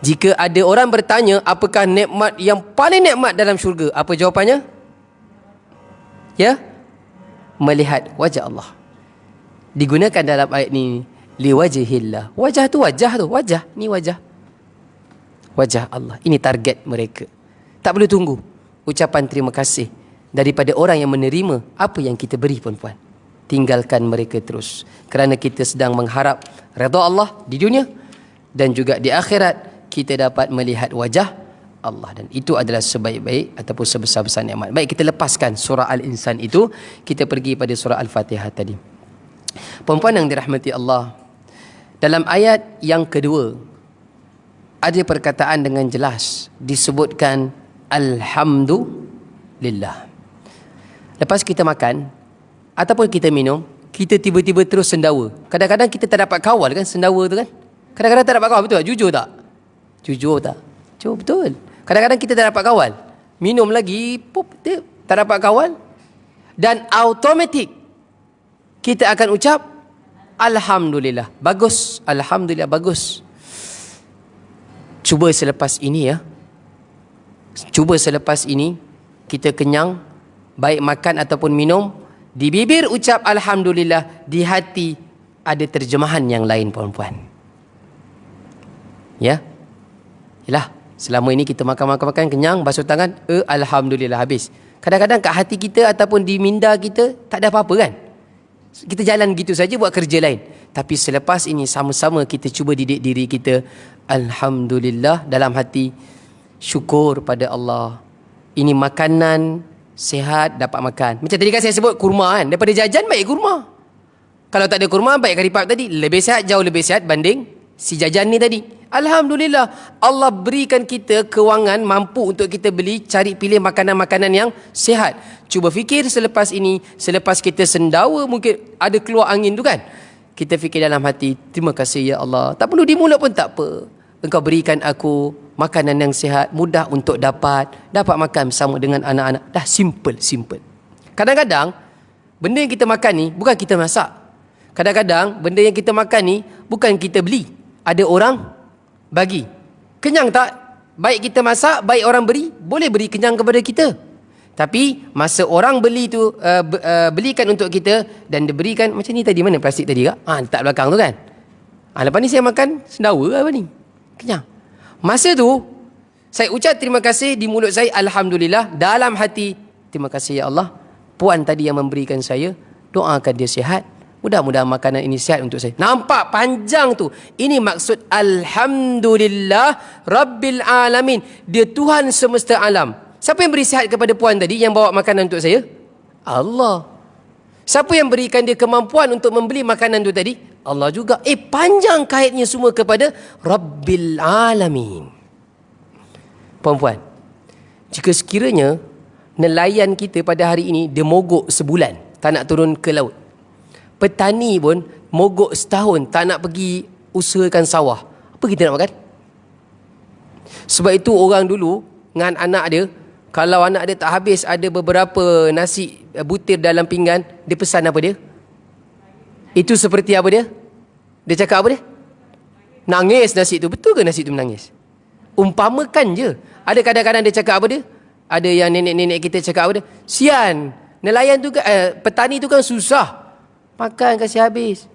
Jika ada orang bertanya apakah nikmat yang paling nikmat dalam syurga, apa jawapannya? Ya? Melihat wajah Allah. Digunakan dalam ayat ni liwajhillah. Wajah tu wajah tu, wajah ni wajah. Wajah Allah. Ini target mereka. Tak perlu tunggu ucapan terima kasih daripada orang yang menerima apa yang kita beri perempuan. Tinggalkan mereka terus. Kerana kita sedang mengharap redha Allah di dunia dan juga di akhirat kita dapat melihat wajah Allah, dan itu adalah sebaik-baik ataupun sebesar-besar nikmat. Baik, kita lepaskan surah Al-Insan itu, kita pergi pada surah Al-Fatihah tadi. Perempuan yang dirahmati Allah, dalam ayat yang kedua ada perkataan dengan jelas disebutkan Alhamdulillah. Lepas kita makan ataupun kita minum, kita tiba-tiba terus sendawa. Kadang-kadang kita tak dapat kawal kan sendawa tu kan. Kadang-kadang tak dapat kawal, betul tak? Jujur tak? Jujur tak? Jujur, betul. Kadang-kadang kita tak dapat kawal. Minum lagi, pop, tak dapat kawal. Dan automatik kita akan ucap Alhamdulillah. Bagus. Alhamdulillah, bagus. Cuba selepas ini ya. Cuba selepas ini kita kenyang, baik makan ataupun minum, di bibir ucap Alhamdulillah, di hati ada terjemahan yang lain perempuan. Ya. Yalah, selama ini kita makan-makan kenyang, basuh tangan, Alhamdulillah, habis. Kadang-kadang kat hati kita ataupun di minda kita tak ada apa-apa kan. Kita jalan gitu saja buat kerja lain. Tapi selepas ini sama-sama kita cuba didik diri kita, Alhamdulillah, dalam hati syukur pada Allah. Ini makanan sihat, dapat makan. Macam tadi kan saya sebut kurma kan. Daripada jajan baik kurma. Kalau tak ada kurma, baik kari pap tadi. Lebih sihat, jauh lebih sihat banding si jajan ni tadi. Alhamdulillah, Allah berikan kita kewangan mampu untuk kita beli, cari pilih makanan-makanan yang sihat. Cuba fikir selepas ini, selepas kita sendawa mungkin ada keluar angin tu kan. Kita fikir dalam hati, terima kasih ya Allah. Tak perlu di mulut pun tak apa. Engkau berikan aku makanan yang sihat, mudah untuk dapat makan bersama dengan anak-anak. Dah simple. Kadang-kadang benda yang kita makan ni bukan kita masak. Kadang-kadang benda yang kita makan ni bukan kita beli. Ada orang bagi. Kenyang tak? Baik kita masak, baik orang beri, boleh beri kenyang kepada kita. Tapi masa orang beli tu belikan untuk kita dan diberikan macam ni tadi, mana plastik tadi kak? Letak belakang tu kan. Lepas ni saya makan sendawa apa ni? Kenyang. Masa tu saya ucap terima kasih di mulut saya, alhamdulillah, dalam hati terima kasih ya Allah. Puan tadi yang memberikan saya, doakan dia sihat. Mudah-mudahan makanan ini sihat untuk saya. Nampak panjang tu. Ini maksud alhamdulillah rabbil alamin. Dia Tuhan semesta alam. Siapa yang beri sihat kepada puan tadi yang bawa makanan untuk saya? Allah. Siapa yang berikan dia kemampuan untuk membeli makanan tu tadi? Allah juga. Panjang kaitnya semua kepada rabbil alamin. Puan-puan, jika sekiranya nelayan kita pada hari ini dia mogok sebulan tak nak turun ke laut, petani pun mogok setahun tak nak pergi usahakan sawah, apa kita nak makan? Sebab itu orang dulu dengan anak dia, kalau anak dia tak habis ada beberapa nasi butir dalam pinggan, dia pesan apa dia? Itu seperti apa dia? Dia cakap apa dia? Nangis nasi tu. Betul ke nasi tu menangis? Umpamakan je. Ada kadang-kadang dia cakap apa dia? Ada yang nenek-nenek kita cakap apa dia? Sian, nelayan tu petani tu kan susah. Makan kasih habis.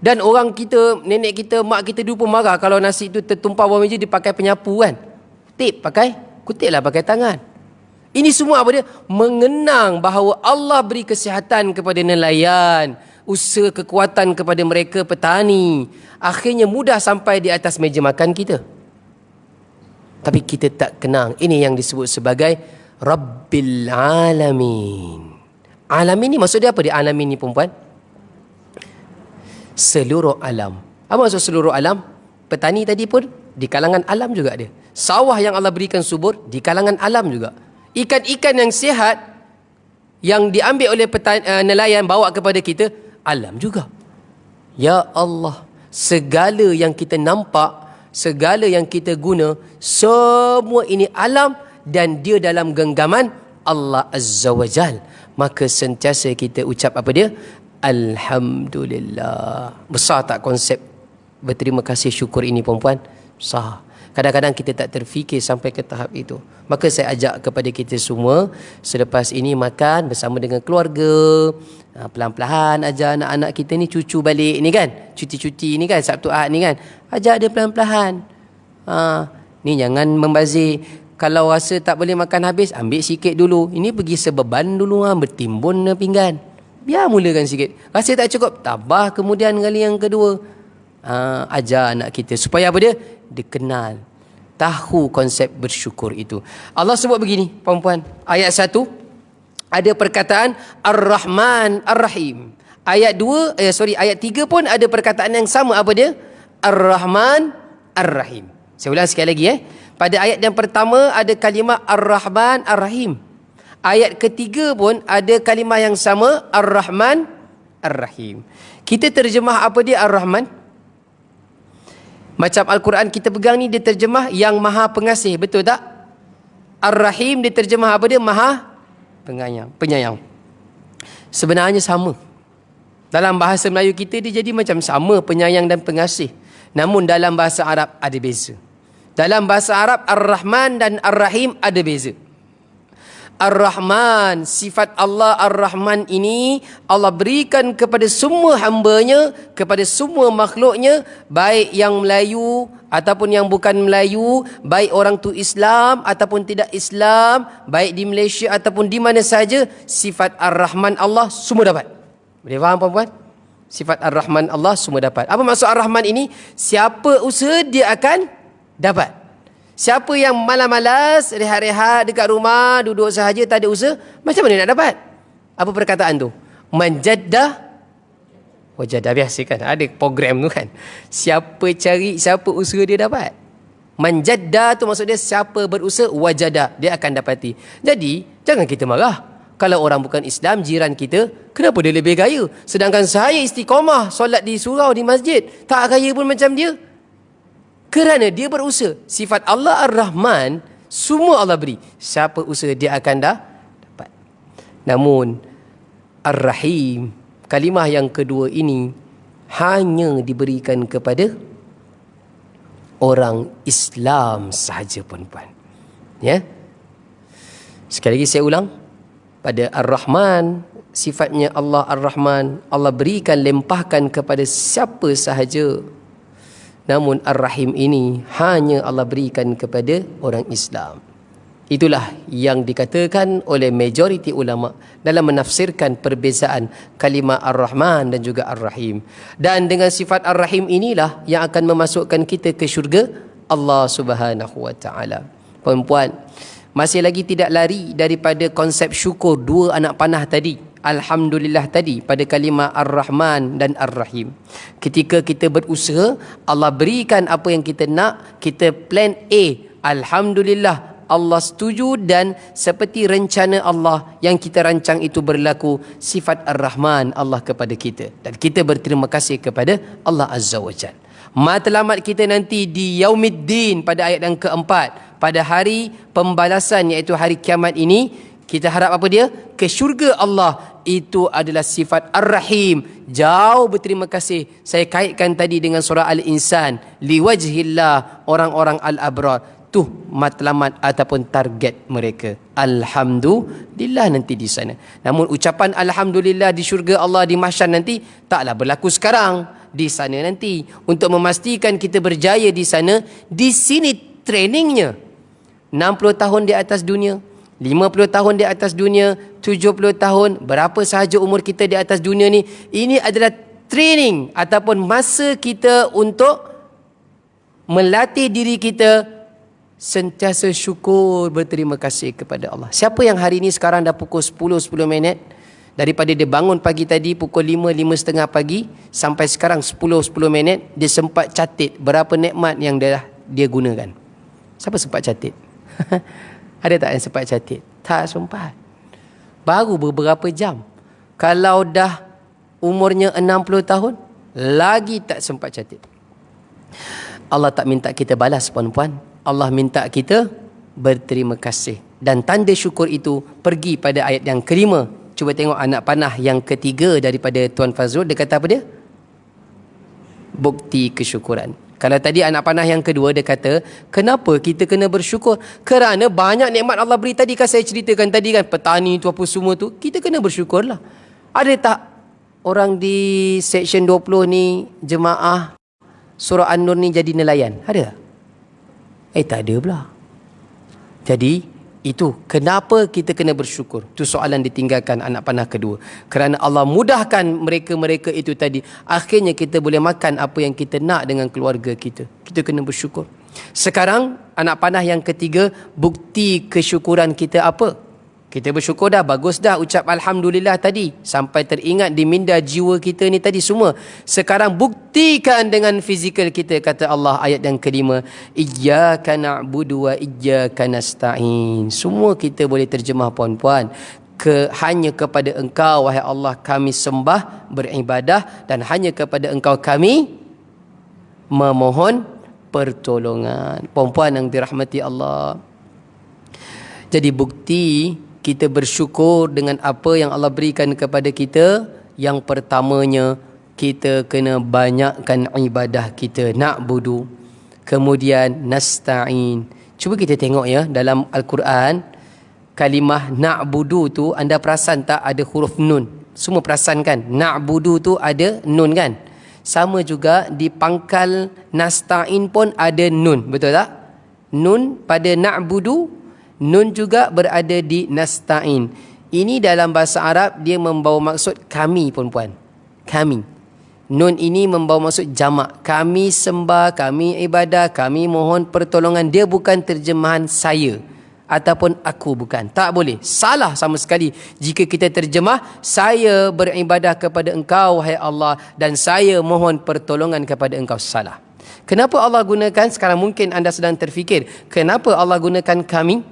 Dan orang kita, nenek kita, mak kita dulu pun marah kalau nasi tu tertumpah bawah meja, dia pakai penyapu kan. Kutiplah pakai tangan. Ini semua apa dia? Mengenang bahawa Allah beri kesihatan kepada nelayan, usaha kekuatan kepada mereka petani. Akhirnya mudah sampai di atas meja makan kita. Tapi kita tak kenang. Ini yang disebut sebagai Rabbil Alamin. Alamin ni maksud dia apa dia? Alamin ni perempuan? Seluruh alam. Apa maksud seluruh alam? Petani tadi pun di kalangan alam juga dia. Sawah yang Allah berikan subur di kalangan alam juga. Ikan-ikan yang sihat yang diambil oleh nelayan bawa kepada kita, alam juga. Ya Allah, segala yang kita nampak, segala yang kita guna, semua ini alam dan dia dalam genggaman Allah Azza wa Jal. Maka sentiasa kita ucap apa dia? Alhamdulillah. Besar tak konsep berterima kasih syukur ini perempuan? Besar. Kadang-kadang kita tak terfikir sampai ke tahap itu. Maka saya ajak kepada kita semua, selepas ini makan bersama dengan keluarga, pelan-pelan ajar anak-anak kita ni cucu balik ni kan, cuti-cuti ni kan, Sabtu Ahad ni kan, ajak dia pelan-pelan. Ni jangan membazir. Kalau rasa tak boleh makan habis, ambil sikit dulu. Ini pergi sebeban dulu, bertimbun pinggan. Biar mulakan sikit. Rasa tak cukup, tambah kemudian kali yang kedua. Ajar anak kita supaya apa dia? Dia kenal, tahu konsep bersyukur itu. Allah sebut begini, perempuan. Ayat 1 ada perkataan Ar-Rahman Ar-Rahim. Ayat 3 pun ada perkataan yang sama, apa dia? Ar-Rahman Ar-Rahim. Saya ulang sekali lagi Pada ayat yang pertama ada kalimah Ar-Rahman Ar-Rahim. Ayat ketiga pun ada kalimah yang sama, Ar-Rahman Ar-Rahim. Kita terjemah apa dia Ar-Rahman? Macam Al-Quran kita pegang ni, dia terjemah yang Maha Pengasih, betul tak? Ar-Rahim dia terjemah apa dia? Maha Penyayang. Sebenarnya sama. Dalam bahasa Melayu kita dia jadi macam sama, penyayang dan pengasih. Namun dalam bahasa Arab ada beza. Dalam bahasa Arab Ar-Rahman dan Ar-Rahim ada beza. Ar-Rahman, sifat Allah Ar-Rahman ini Allah berikan kepada semua hamba-Nya, kepada semua makhluk-Nya, baik yang Melayu ataupun yang bukan Melayu, baik orang tu Islam ataupun tidak Islam, baik di Malaysia ataupun di mana saja, sifat Ar-Rahman Allah semua dapat. Boleh faham puan-puan? Sifat Ar-Rahman Allah semua dapat. Apa maksud Ar-Rahman ini? Siapa usaha dia akan dapat. Siapa yang malas-malas, rehat-rehat dekat rumah, duduk sahaja, tak ada usaha, macam mana nak dapat? Apa perkataan tu? Manjaddah wajadah. Biasa kan, ada program tu kan. Siapa cari, siapa usaha dia dapat. Manjaddah tu maksud dia siapa berusaha, wajadah, dia akan dapati. Jadi, jangan kita marah. Kalau orang bukan Islam, jiran kita, kenapa dia lebih kaya? Sedangkan saya istiqamah, solat di surau, di masjid, tak kaya pun macam dia. Kerana dia berusaha. Sifat Allah Ar-Rahman, semua Allah beri. Siapa usaha dia akan dapat. Namun Ar-Rahim, kalimah yang kedua ini hanya diberikan kepada orang Islam sahaja, puan-puan. Ya. Sekali lagi saya ulang, pada Ar-Rahman, sifatnya Allah Ar-Rahman, Allah berikan, limpahkan kepada siapa sahaja. Namun Ar-Rahim ini hanya Allah berikan kepada orang Islam. Itulah yang dikatakan oleh majoriti ulama dalam menafsirkan perbezaan kalimah Ar-Rahman dan juga Ar-Rahim. Dan dengan sifat Ar-Rahim inilah yang akan memasukkan kita ke syurga Allah Subhanahu wa taala. Puan-puan, masih lagi tidak lari daripada konsep syukur dua anak panah tadi, Alhamdulillah tadi, pada kalimah Ar-Rahman dan Ar-Rahim. Ketika kita berusaha, Allah berikan apa yang kita nak, kita plan A, Alhamdulillah Allah setuju dan seperti rencana Allah yang kita rancang itu berlaku, sifat Ar-Rahman Allah kepada kita, dan kita berterima kasih kepada Allah Azza wa Jalla. Matlamat kita nanti di Yaumiddin pada ayat yang keempat, pada hari pembalasan iaitu hari kiamat ini, kita harap apa dia? Ke syurga Allah. Itu adalah sifat Ar-Rahim. Jauh berterima kasih. Saya kaitkan tadi dengan surah Al-Insan. Liwajhillah, orang-orang al-abrar. Tu matlamat ataupun target mereka. Alhamdulillah nanti di sana. Namun ucapan Alhamdulillah di syurga Allah di mahsyar nanti taklah berlaku sekarang. Di sana nanti. Untuk memastikan kita berjaya di sana, di sini trainingnya. 60 tahun di atas dunia, 50 tahun di atas dunia, 70 tahun, berapa sahaja umur kita di atas dunia ni, ini adalah training ataupun masa kita untuk melatih diri kita sentiasa syukur, berterima kasih kepada Allah. Siapa yang hari ini sekarang dah pukul 10 minit, daripada dia bangun pagi tadi pukul 5:30 pagi sampai sekarang 10 minit, dia sempat catat berapa nikmat yang dia gunakan? Siapa sempat catat? Ada tak yang sempat catat? Tak sempat. Baru beberapa jam. Kalau dah umurnya 60 tahun, lagi tak sempat catat. Allah tak minta kita balas, puan-puan. Allah minta kita berterima kasih. Dan tanda syukur itu pergi pada ayat yang kelima. Cuba tengok anak panah yang ketiga daripada Tuan Fazrul. Dia kata apa dia? Bukti kesyukuran. Kalau tadi anak panah yang kedua, dia kata, kenapa kita kena bersyukur? Kerana banyak nikmat Allah beri. Tadi kan saya ceritakan tadi kan, petani tu apa semua tu, kita kena bersyukurlah. Ada tak orang di section 20 ni, jemaah surah An-Nur ni jadi nelayan? Ada tak? Tak ada pula. Jadi itu kenapa kita kena bersyukur. Itu soalan ditinggalkan anak panah kedua. Kerana Allah mudahkan mereka-mereka itu tadi. Akhirnya kita boleh makan apa yang kita nak dengan keluarga kita. Kita kena bersyukur. Sekarang anak panah yang ketiga, bukti kesyukuran kita apa? Kita bersyukur dah, bagus dah ucap Alhamdulillah tadi. Sampai teringat di minda jiwa kita ni tadi semua. Sekarang buktikan dengan fizikal kita, kata Allah ayat yang kelima. Iyyaka na'budu wa iyyaka nasta'in. Semua kita boleh terjemah, puan-puan. Hanya kepada Engkau, wahai Allah, kami sembah, beribadah. Dan hanya kepada Engkau kami memohon pertolongan. Puan-puan yang dirahmati Allah. Jadi bukti kita bersyukur dengan apa yang Allah berikan kepada kita. Yang pertamanya, kita kena banyakkan ibadah kita, na'budu. Kemudian nasta'in. Cuba kita tengok ya, dalam Al-Quran, kalimah na'budu tu, anda perasan tak ada huruf nun? Semua perasan kan? Na'budu tu ada nun kan? Sama juga di pangkal nasta'in pun ada nun, betul tak? Nun pada na'budu, nun juga berada di nasta'in. Ini dalam bahasa Arab dia membawa maksud kami, puan-puan. Kami. Nun ini membawa maksud jamak. Kami sembah, kami ibadah, kami mohon pertolongan. Dia bukan terjemahan saya ataupun aku, bukan. Tak boleh. Salah sama sekali jika kita terjemah saya beribadah kepada Engkau wahai Allah dan saya mohon pertolongan kepada Engkau. Salah. Kenapa Allah gunakan? Sekarang mungkin anda sedang terfikir, kenapa Allah gunakan kami?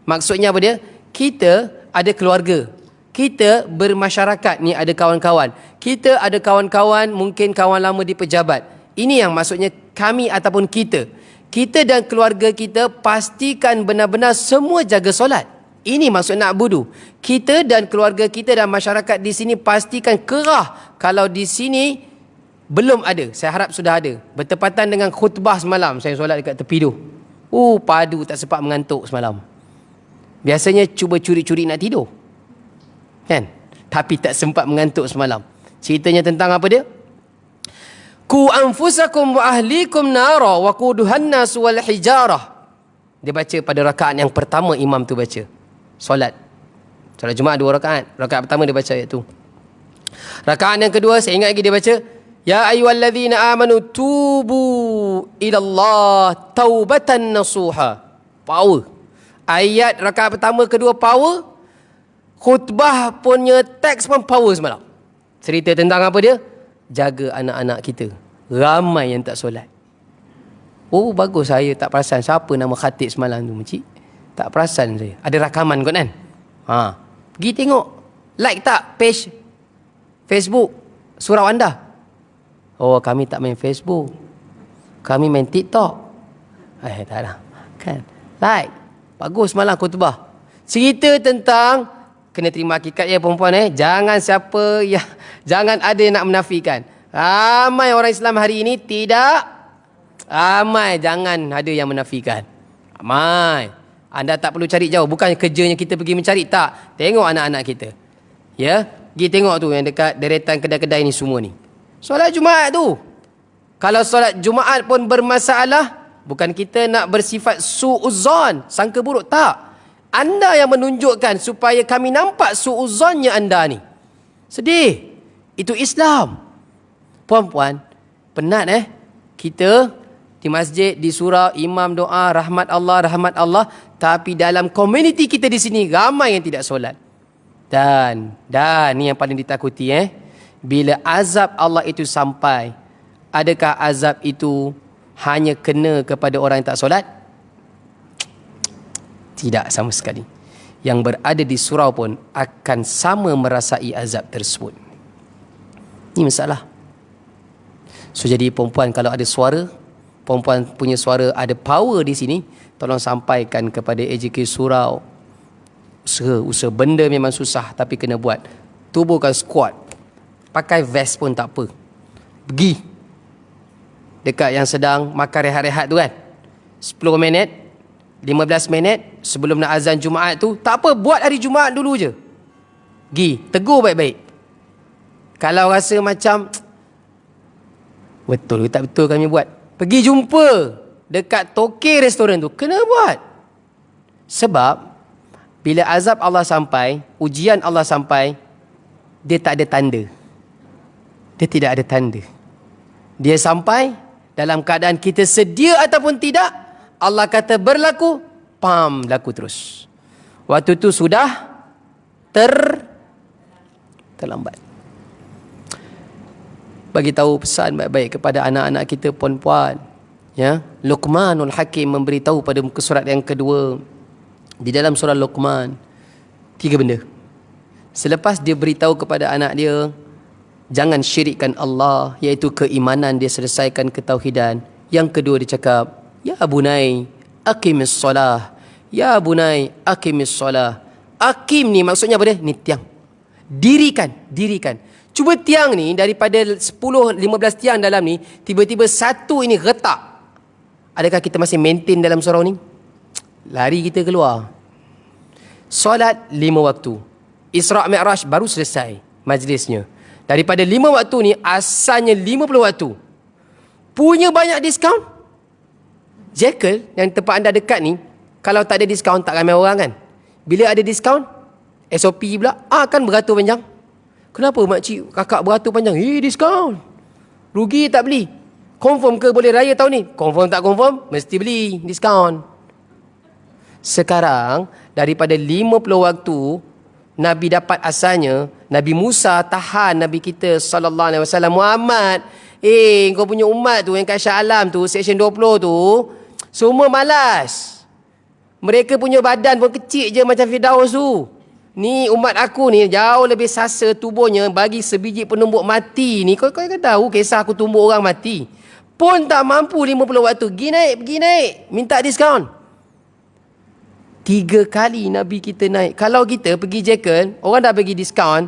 Maksudnya apa dia? Kita ada keluarga. Kita bermasyarakat, ni ada kawan-kawan. Kita ada kawan-kawan, mungkin kawan lama di pejabat. Ini yang maksudnya kami ataupun kita. Kita dan keluarga kita pastikan benar-benar semua jaga solat. Ini maksud na'budu. Kita dan keluarga kita dan masyarakat di sini pastikan kerah. Kalau di sini belum ada, saya harap sudah ada. Bertepatan dengan khutbah semalam, saya solat dekat tepi tu. Padu tak sempat mengantuk semalam. Biasanya cuba curi-curi nak tidur. Kan? Tapi tak sempat mengantuk semalam. Ceritanya tentang apa dia? Ku anfusakum wa ahlikum nara wa quduhan nas wal hijarah. Dia baca pada rakaat yang pertama, imam tu baca. Solat Jumaat 2 rakaat. Rakaat pertama dia baca ayat tu. Rakaat yang kedua, saya ingat lagi dia baca, ya ayyuhallazina amanu tubu ilallah taubatan nasuha. Power. Ayat rakaat pertama, kedua power. Khutbah punya teks pun power semalam. Cerita tentang apa dia? Jaga anak-anak kita. Ramai yang tak solat. Oh, bagus, saya tak perasan siapa nama khatib semalam tu, makcik. Tak perasan saya. Ada rakaman kot kan? Pergi tengok. Like tak page Facebook surau anda? Oh, kami tak main Facebook. Kami main TikTok. Tak lah. Kan? Like. Bagus malam khutbah. Cerita tentang kena terima hakikat ya perempuan Jangan jangan ada yang nak menafikan. Ramai orang Islam hari ini tidak. Ramai, jangan ada yang menafikan. Ramai. Anda tak perlu cari jauh. Bukan kerjanya kita pergi mencari. Tak. Tengok anak-anak kita. Ya. Pergi tengok tu yang dekat deretan kedai-kedai ni semua ni. Solat Jumaat tu. Kalau solat Jumaat pun bermasalah, bukan kita nak bersifat su'uzon, sangka buruk. Tak. Anda yang menunjukkan supaya kami nampak su'uzonnya anda ni. Sedih. Itu Islam. Puan-puan, penat kita di masjid, di surau, imam doa, rahmat Allah. Tapi dalam komuniti kita di sini, ramai yang tidak solat. Dan ni yang paling ditakuti bila azab Allah itu sampai, adakah azab itu hanya kena kepada orang yang tak solat? Tidak sama sekali. Yang berada di surau pun akan sama merasai azab tersebut. Ini masalah. So jadi perempuan, kalau ada suara, perempuan punya suara ada power di sini, tolong sampaikan kepada AJK surau. Usaha benda memang susah tapi kena buat. Tubuhkan squat. Pakai vest pun tak apa. Pergi dekat yang sedang makan rehat-rehat tu kan, 10 minit 15 minit sebelum nak azan Jumaat tu, tak apa, buat hari Jumaat dulu je. Pergi, tegur baik-baik. Kalau rasa macam betul ke tak betul kami buat, pergi jumpa dekat toke restoran tu, kena buat. Sebab bila azab Allah sampai, ujian Allah sampai, dia tak ada tanda. Dia tidak ada tanda. Dia sampai dalam keadaan kita sedia ataupun tidak, Allah kata berlaku, laku terus. Waktu tu sudah terlambat. Bagi tahu pesan baik-baik kepada anak-anak kita puan-puan. Ya, Luqmanul Hakim memberitahu pada muka surat yang kedua. Di dalam surah Luqman, 3 benda. Selepas dia beritahu kepada anak dia, jangan syirikkan Allah, iaitu keimanan, dia selesaikan ketauhidan. Yang kedua dia cakap, ya bunai aqimis solah. Ya bunai aqimis solah. Aqim ni maksudnya apa dia? Ni tiang. Dirikan. Cuba tiang ni daripada 10-15 tiang dalam ni, tiba-tiba satu ini retak. Adakah kita masih maintain dalam surau ni? Lari kita keluar. Solat 5 waktu. Isra' Mi'raj baru selesai majlisnya. Daripada 5 waktu ni, asalnya 50 waktu. Punya banyak diskaun. Jekyll yang tempat anda dekat ni, kalau tak ada diskaun tak ramai orang kan. Bila ada diskaun, SOP pula kan beratur panjang. Kenapa makcik kakak beratur panjang? Diskaun. Rugi tak beli. Confirm ke boleh raya tahun ni? Confirm tak confirm, mesti beli diskaun. Sekarang daripada 50 waktu Nabi dapat asalnya, Nabi Musa tahan Nabi kita sallallahu alaihi wasallam, Muhammad, kau punya umat tu yang kat Shah Alam tu, section 20 tu, semua malas. Mereka punya badan pun kecil je macam Firdaus tu. Ni umat aku ni jauh lebih sasa tubuhnya, bagi sebiji penumbuk mati ni. Kau kan tahu kisah aku tumbuk orang mati. Pun tak mampu 50 waktu. Pergi naik. Minta diskaun. 3 kali Nabi kita naik. Kalau kita pergi Jekyll, orang dah bagi diskaun,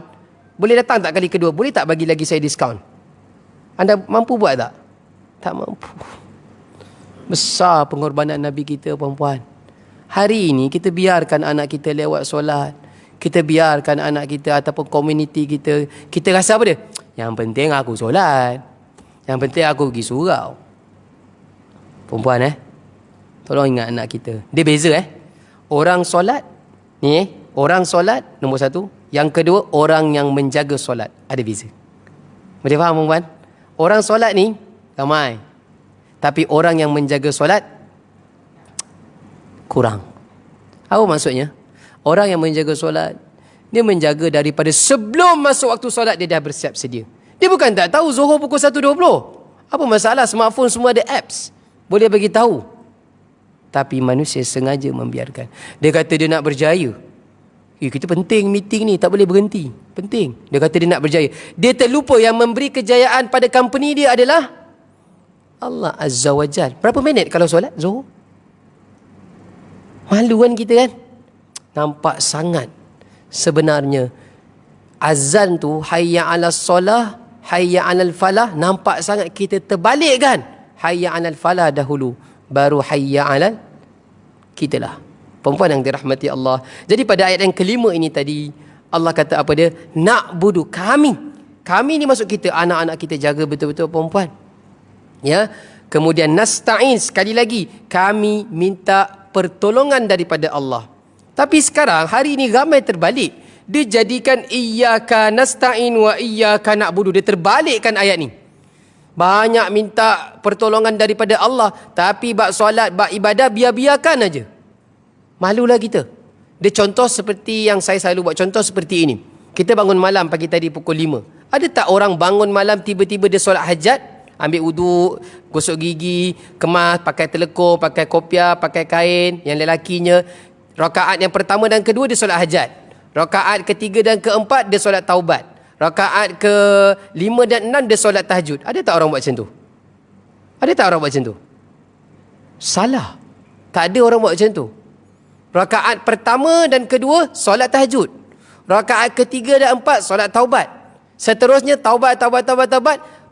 boleh datang tak kali kedua? Boleh tak bagi lagi saya diskaun? Anda mampu buat tak? Tak mampu. Besar pengorbanan Nabi kita, perempuan. Hari ini kita biarkan anak kita lewat solat. Kita biarkan anak kita ataupun komuniti kita. Kita rasa apa dia? Yang penting aku solat. Yang penting aku pergi surau. Perempuan tolong ingat anak kita. Dia beza Orang solat ni orang solat nombor satu. Yang kedua, orang yang menjaga solat. Ada beza. Boleh faham perempuan? Orang solat ni ramai. Tapi orang yang menjaga solat kurang. Apa maksudnya? Orang yang menjaga solat, dia menjaga daripada sebelum masuk waktu solat, dia dah bersiap sedia. Dia bukan tak tahu Zuhur pukul 1.20. Apa masalah? Smartphone semua ada apps. Boleh bagi tahu. Tapi manusia sengaja membiarkan. Dia kata dia nak berjaya. Kita penting meeting ni, tak boleh berhenti. Penting. Dia kata dia nak berjaya. Dia terlupa yang memberi kejayaan pada company dia adalah Allah Azza wa Jal. Berapa minit kalau solat Zuhur? Malu kan kita kan? Nampak sangat. Sebenarnya azan tu hayya 'alas solah, hayya 'alal falah, nampak sangat kita terbalik kan? Hayya 'alal falah dahulu, baru hayya 'alal kita lah. Perempuan yang dirahmati Allah. Jadi pada ayat yang kelima ini tadi, Allah kata apa dia? Na'budu, kami. Kami ni maksud kita, anak-anak kita jaga betul-betul perempuan. Ya. Kemudian nasta'in, sekali lagi, kami minta pertolongan daripada Allah. Tapi sekarang, hari ini ramai terbalik. Dia jadikan iyyaka nasta'in wa iyyaka na'budu. Dia terbalikkan ayat ni. Banyak minta pertolongan daripada Allah. Tapi bab solat, bab ibadah, biar-biarkan aja. Malulah kita. Dia contoh seperti yang saya selalu buat. Contoh seperti ini. Kita bangun malam pagi tadi pukul 5. Ada tak orang bangun malam tiba-tiba dia solat hajat? Ambil wuduk, gosok gigi, kemas, pakai telekong, pakai kopiah, pakai kain. Yang lelakinya, rakaat yang pertama dan kedua dia solat hajat. Rakaat ketiga dan keempat dia solat taubat. Rakaat ke-5 dan 6 dia solat tahajud. Ada tak orang buat macam tu? Ada tak orang buat macam tu? Salah. Tak ada orang buat macam tu. Rakaat pertama dan kedua solat tahajud. Rakaat ketiga dan 4 solat taubat. Seterusnya taubat.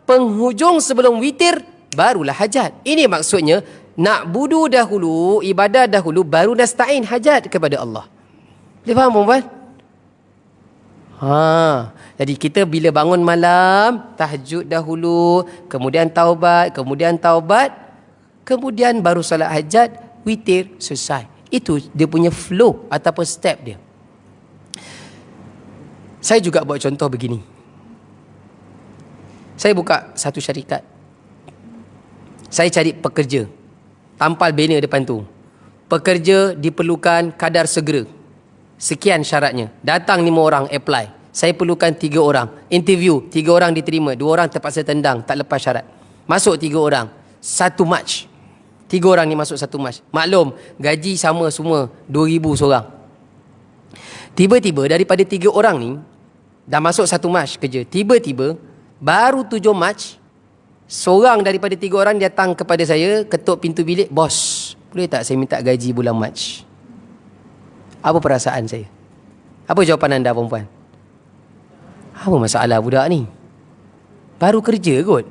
Penghujung sebelum witir barulah hajat. Ini maksudnya nak budu dahulu, ibadah dahulu, baru nasta'in hajat kepada Allah. Boleh faham perempuan? Jadi kita bila bangun malam, tahajud dahulu, kemudian taubat, kemudian baru solat hajat, witir, selesai. Itu dia punya flow ataupun step dia. Saya juga buat contoh begini. Saya buka satu syarikat. Saya cari pekerja. Tampal banner depan tu. Pekerja diperlukan kadar segera. Sekian syaratnya. Datang 5 orang apply. Saya perlukan 3 orang. Interview, 3 orang diterima. 2 orang terpaksa tendang, tak lepas syarat. Masuk 3 orang. 1 Mac. 3 orang ni masuk 1 Mac. Maklum, gaji sama semua. 2,000 seorang. Tiba-tiba daripada 3 orang ni, dah masuk 1 Mac kerja. Tiba-tiba, baru 7 Mac, seorang daripada 3 orang datang kepada saya, ketuk pintu bilik, bos, boleh tak saya minta gaji bulan Mac? Apa perasaan saya? Apa jawapan anda perempuan? Apa masalah budak ni? Baru kerja kot.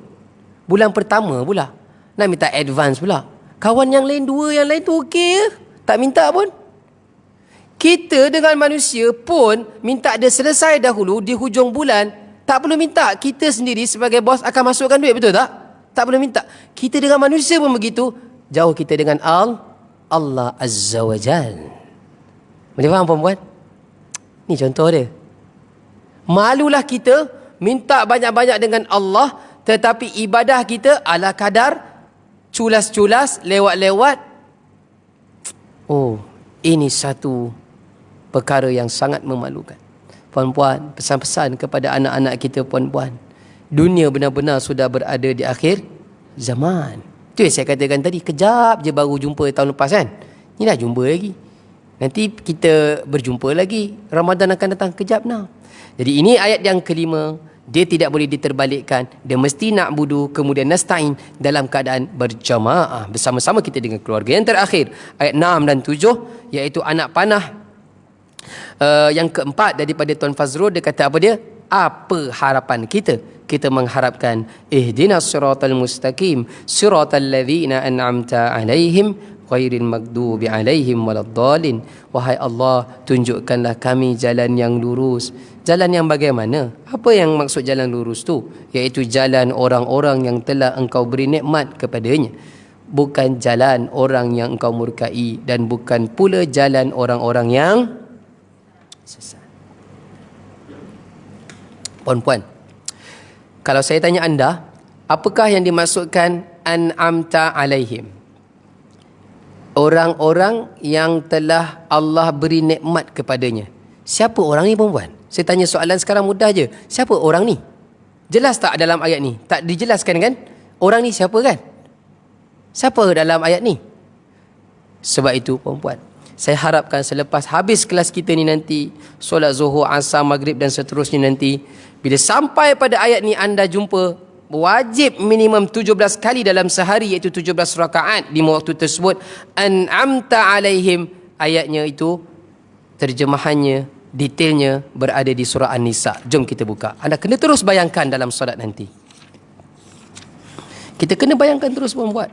Bulan pertama pula. Nak minta advance pula. Kawan yang lain 2 yang lain tu okey. Tak minta pun. Kita dengan manusia pun minta dia selesai dahulu di hujung bulan. Tak perlu minta. Kita sendiri sebagai bos akan masukkan duit, betul tak? Tak perlu minta. Kita dengan manusia pun begitu. Jauh kita dengan Allah Azza wa Jal. Boleh faham perempuan? Ni contoh dia. Malulah kita minta banyak-banyak dengan Allah, tetapi ibadah kita ala kadar, culas-culas, lewat-lewat. Oh, ini satu perkara yang sangat memalukan. Puan-puan, pesan-pesan kepada anak-anak kita puan-puan. Dunia benar-benar sudah berada di akhir zaman. Itu yang saya katakan tadi, kejap je baru jumpa tahun lepas kan. Ni dah jumpa lagi. Nanti kita berjumpa lagi. Ramadan akan datang kejap nah. Jadi ini ayat yang kelima. Dia tidak boleh diterbalikkan. Dia mesti nak budu, kemudian nasta'in dalam keadaan berjamaah. Bersama-sama kita dengan keluarga. Yang terakhir, ayat 6 dan 7, iaitu anak panah. Yang keempat daripada Tuan Fazrul, dia kata apa dia? Apa harapan kita? Kita mengharapkan ihdinas siratal mustaqim, siratal ladzina an'amta alaihim ghairil maghdubi alaihim waladdallin. Wahai Allah, tunjukkanlah kami jalan yang lurus. Jalan yang bagaimana? Apa yang maksud jalan lurus tu? Iaitu jalan orang-orang yang telah engkau beri nikmat kepadanya, bukan jalan orang yang engkau murkai, dan bukan pula jalan orang-orang yang sesat. Puan-puan, kalau saya tanya anda, apakah yang dimaksudkan an'amta alaihim? Orang-orang yang telah Allah beri nikmat kepadanya. Siapa orang ni, puan-puan? Saya tanya soalan sekarang mudah je. Siapa orang ni? Jelas tak dalam ayat ni? Tak dijelaskan kan? Orang ni siapa kan? Siapa dalam ayat ni? Sebab itu, puan-puan, saya harapkan selepas habis kelas kita ni nanti, solat zuhur, asar, maghrib dan seterusnya nanti, bila sampai pada ayat ni anda jumpa, wajib minimum 17 kali dalam sehari, iaitu 17 rakaat 5 waktu tersebut, an'amta alaihim. Ayatnya itu, terjemahannya, detailnya berada di surah An-Nisa. Jom kita buka. Anda kena terus bayangkan dalam solat nanti. Kita kena bayangkan terus, buat.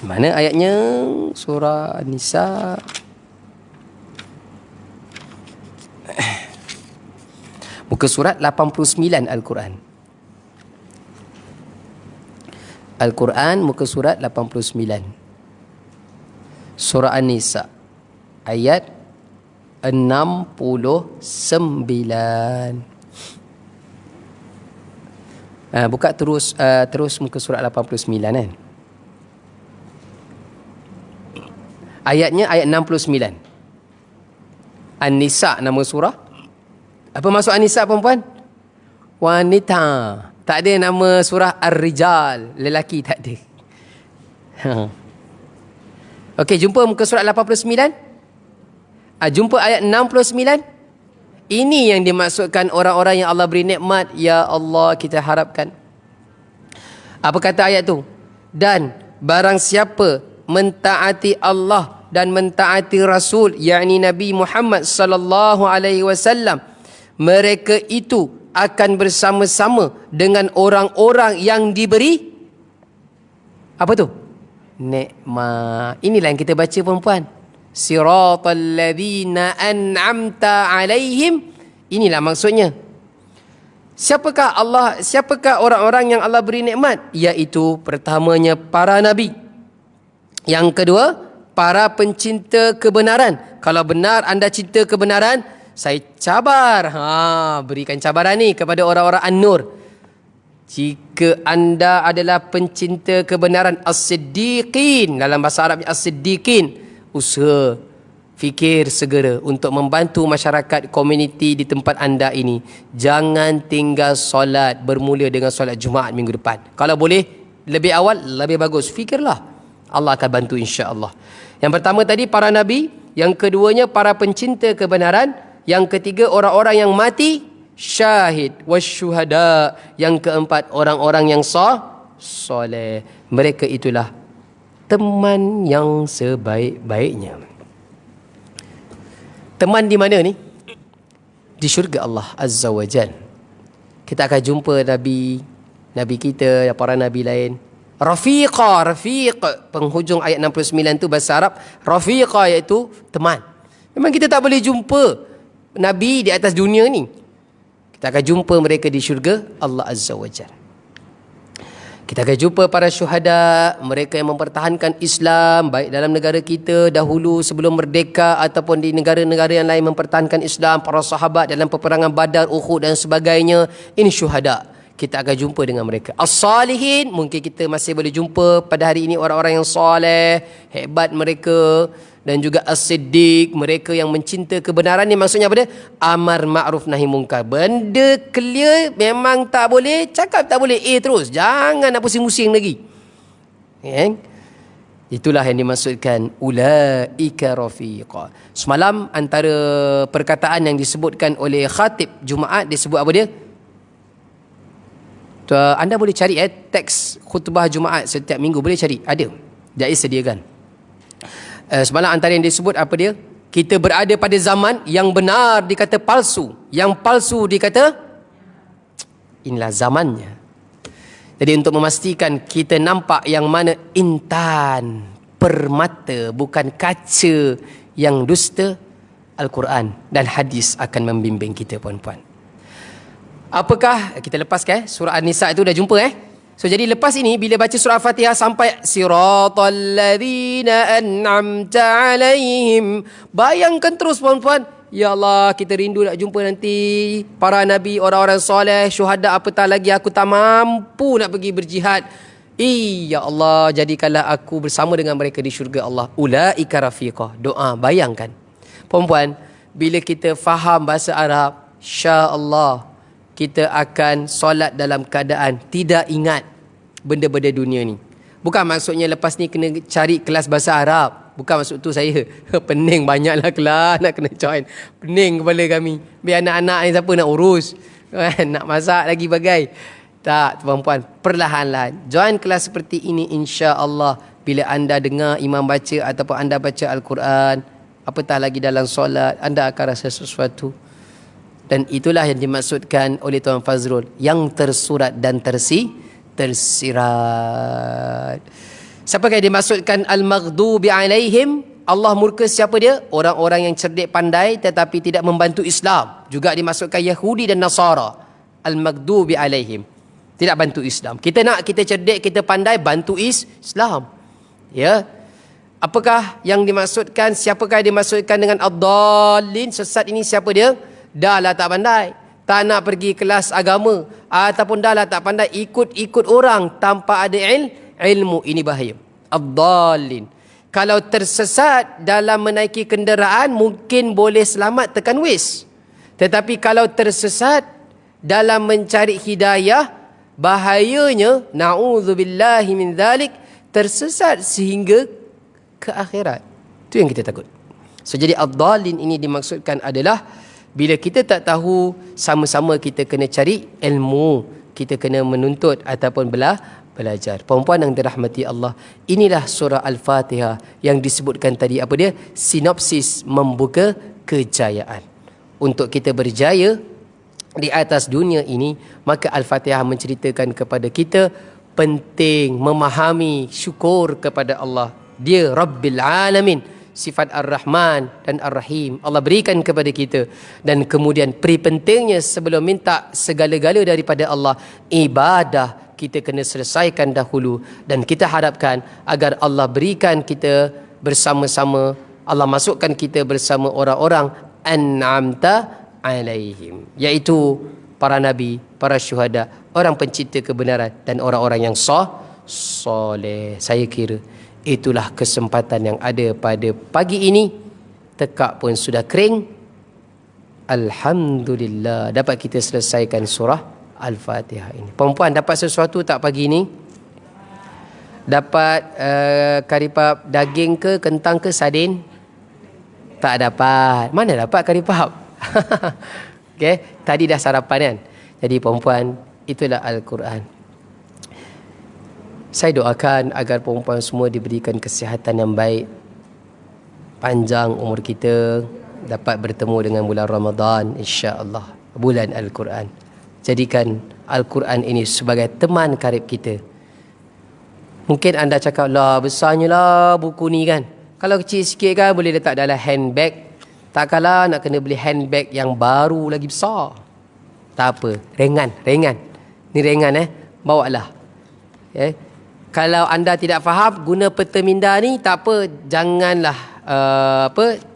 Mana ayatnya? Surah An-Nisa. Muka surat 89 Al-Quran. Al-Quran muka surat 89. Surah An-Nisa ayat 69. Buka terus muka surat 89 kan. Ayatnya ayat 69. An-Nisa nama surah. Apa maksud An-Nisa, perempuan? Wanita. Tak ada nama surah Ar-Rijal, lelaki, tak ada. Okey, jumpa muka surat 89. Jumpa ayat 69. Ini yang dimaksudkan orang-orang yang Allah beri nikmat. Ya Allah, kita harapkan. Apa kata ayat tu? Dan barang siapa mentaati Allah dan mentaati Rasul, yakni Nabi Muhammad sallallahu alaihi wasallam, mereka itu akan bersama-sama dengan orang-orang yang diberi apa tu? Nikmat. Inilah yang kita baca, perempuan. Siratal ladzina an'amta alaihim. Inilah maksudnya. Siapakah orang-orang yang Allah beri nikmat? Iaitu pertamanya para nabi. Yang kedua, para pencinta kebenaran. Kalau benar anda cinta kebenaran, saya cabar. Berikan cabaran ni kepada orang-orang An-Nur. Jika anda adalah pencinta kebenaran, as-siddiqin, dalam bahasa Arabnya as-siddiqin, usaha, fikir segera untuk membantu masyarakat komuniti di tempat anda ini. Jangan tinggal solat, bermula dengan solat Jumaat minggu depan. Kalau boleh lebih awal, lebih bagus. Fikirlah, Allah akan bantu insya-Allah. Yang pertama tadi para nabi, yang keduanya para pencinta kebenaran, yang ketiga orang-orang yang mati syahid wasyuhada, yang keempat orang-orang yang soleh. Mereka itulah teman yang sebaik-baiknya. Teman di mana ni? Di syurga Allah Azza wa Jal. Kita akan jumpa Nabi kita dan para Nabi lain. Rafiq, penghujung ayat 69 tu bahasa Arab. Rafiqa iaitu teman. Memang kita tak boleh jumpa Nabi di atas dunia ni. Kita akan jumpa mereka di syurga Allah Azza wa Jalla. Kita akan jumpa para syuhada, mereka yang mempertahankan Islam baik dalam negara kita dahulu sebelum merdeka ataupun di negara-negara yang lain mempertahankan Islam, para sahabat dalam peperangan Badar, Uhud dan sebagainya. Ini syuhada. Kita akan jumpa dengan mereka. As-salihin, mungkin kita masih boleh jumpa pada hari ini orang-orang yang soleh, hebat mereka. Dan juga as-siddiq, mereka yang mencinta kebenaran. Ni maksudnya apa dia? Amar ma'ruf nahi munkar. Benda clear, memang tak boleh, cakap tak boleh terus. Jangan nak pusing-pusing lagi. Itulah yang dimaksudkan ulaika rafiqa. Semalam antara perkataan yang disebutkan oleh khatib Jumaat, disebut apa dia? Anda boleh cari teks khutbah Jumaat setiap minggu, boleh cari, ada. Jais sediakan. Semalam antara yang disebut apa dia? Kita berada pada zaman yang benar dikata palsu, yang palsu dikata inilah zamannya. Jadi untuk memastikan kita nampak yang mana intan, permata, bukan kaca yang dusta, Al-Quran dan hadis akan membimbing kita, puan-puan. Apakah kita lepaskan surah An-Nisa itu dah jumpa So jadi lepas ini bila baca surah Al-Fatihah sampai siratal ladzina an'amta alaihim, bayangkan terus, puan-puan, ya Allah, kita rindu nak jumpa nanti para nabi, orang-orang soleh, syuhada, apatah lagi aku tak mampu nak pergi berjihad. Ya Allah, jadikanlah aku bersama dengan mereka di syurga Allah. Ulaika rafiqah. Doa, bayangkan. Puan-puan, bila kita faham bahasa Arab, insya-Allah kita akan solat dalam keadaan tidak ingat benda-benda dunia ni. Bukan maksudnya lepas ni kena cari kelas bahasa Arab. Bukan maksud tu saya. Pening banyaklah kelas nak kena join. Pening kepala kami. Biar anak-anak ni siapa nak urus. Nak masak lagi bagai. Tak, tuan-puan, perlahan-lahan. Join kelas seperti ini, insya-Allah. Bila anda dengar imam baca ataupun anda baca Al-Quran, apatah lagi dalam solat, anda akan rasa sesuatu. Dan itulah yang dimaksudkan oleh Tuan Fazrul, yang tersurat dan tersirat. Siapa yang dimaksudkan al-maghdubi alaihim? Allah murka siapa dia? Orang-orang yang cerdik pandai tetapi tidak membantu Islam. Juga dimaksudkan Yahudi dan Nasara. Al-maghdubi alaihim, tidak bantu Islam. Kita nak kita cerdik, kita pandai, bantu Islam. Ya. Apakah yang dimaksudkan? Siapakah yang dimaksudkan dengan ad-dallin? Sesat ini siapa dia? Dah lah tak pandai, tak nak pergi kelas agama, ataupun dah lah tak pandai, ikut-ikut orang tanpa ada ilmu. Ini bahaya. Ad-dallin. Kalau tersesat dalam menaiki kenderaan, mungkin boleh selamat tekan wis. Tetapi kalau tersesat dalam mencari hidayah, bahayanya, na'udzubillahi min dzalik, tersesat sehingga ke akhirat. Itu yang kita takut. So jadi ad-dallin ini dimaksudkan adalah bila kita tak tahu, sama-sama kita kena cari ilmu, kita kena menuntut ataupun belajar. Puan-puan yang dirahmati Allah, inilah surah Al-Fatihah yang disebutkan tadi, apa dia? Sinopsis membuka kejayaan. Untuk kita berjaya di atas dunia ini, maka Al-Fatihah menceritakan kepada kita penting memahami syukur kepada Allah. Dia Rabbil Alamin, sifat Ar-Rahman dan Ar-Rahim Allah berikan kepada kita. Dan kemudian pentingnya sebelum minta segala-gala daripada Allah, ibadah kita kena selesaikan dahulu. Dan kita harapkan agar Allah berikan kita bersama-sama, Allah masukkan kita bersama orang-orang an'amta alaihim, iaitu para nabi, para syuhada, orang pencipta kebenaran dan orang-orang yang soleh. Saya kira itulah kesempatan yang ada pada pagi ini. Tekak pun sudah kering. Alhamdulillah dapat kita selesaikan surah Al-Fatihah ini. Perempuan dapat sesuatu tak pagi ini? Dapat karipap daging ke, kentang ke, sardin? Tak dapat. Mana dapat karipap? Okay, tadi dah sarapan kan? Jadi perempuan, itulah Al-Quran. Saya doakan agar perempuan semua diberikan kesihatan yang baik, panjang umur kita, dapat bertemu dengan bulan Ramadan, insya-Allah, bulan Al-Quran. Jadikan Al-Quran ini sebagai teman karib kita. Mungkin anda cakap, lah besarnya lah buku ni kan. Kalau kecil sikit kan boleh letak dalam handbag. Tak kalah nak kena beli handbag yang baru lagi besar. Tak apa, ringan. Ni ringan bawalah. Kalau anda tidak faham guna peta minda ni, tak apa, janganlah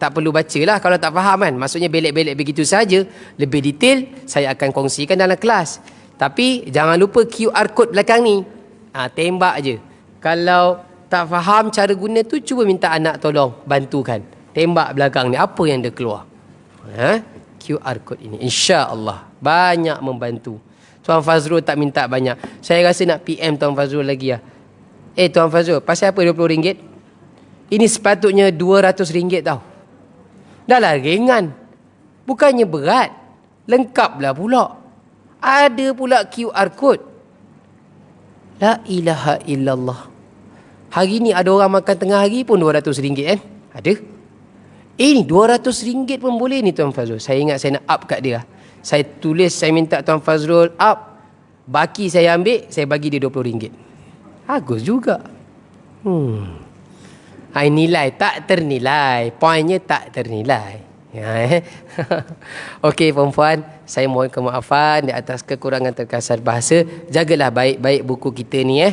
tak perlu bacalah kalau tak faham kan. Maksudnya belek-belek begitu saja. Lebih detail saya akan kongsikan dalam kelas. Tapi jangan lupa QR code belakang ni. Tembak je. Kalau tak faham cara guna tu, cuba minta anak tolong bantukan. Tembak belakang ni apa yang dia keluar. QR code ini insya-Allah banyak membantu. Tuan Fazrul tak minta banyak. Saya rasa nak PM Tuan Fazrul lagi lah. Tuan Fazrul, pasal apa RM20? Ini sepatutnya RM200 tau. Dah lah ringan. Bukannya berat. Lengkaplah pula. Ada pula QR code. La ilaha illallah. Hari ni ada orang makan tengah hari pun RM200 Ada. Ini RM200 pun boleh ni Tuan Fazrul. Saya ingat saya nak up kat dia. Saya tulis, saya minta Tuan Fazrul up Baki saya ambil, saya bagi dia RM20. Bagus juga. Nilai tak ternilai. Poinnya tak ternilai. Okey perempuan, saya mohon kemaafan di atas kekurangan terkasar bahasa. Jagalah baik-baik buku kita ni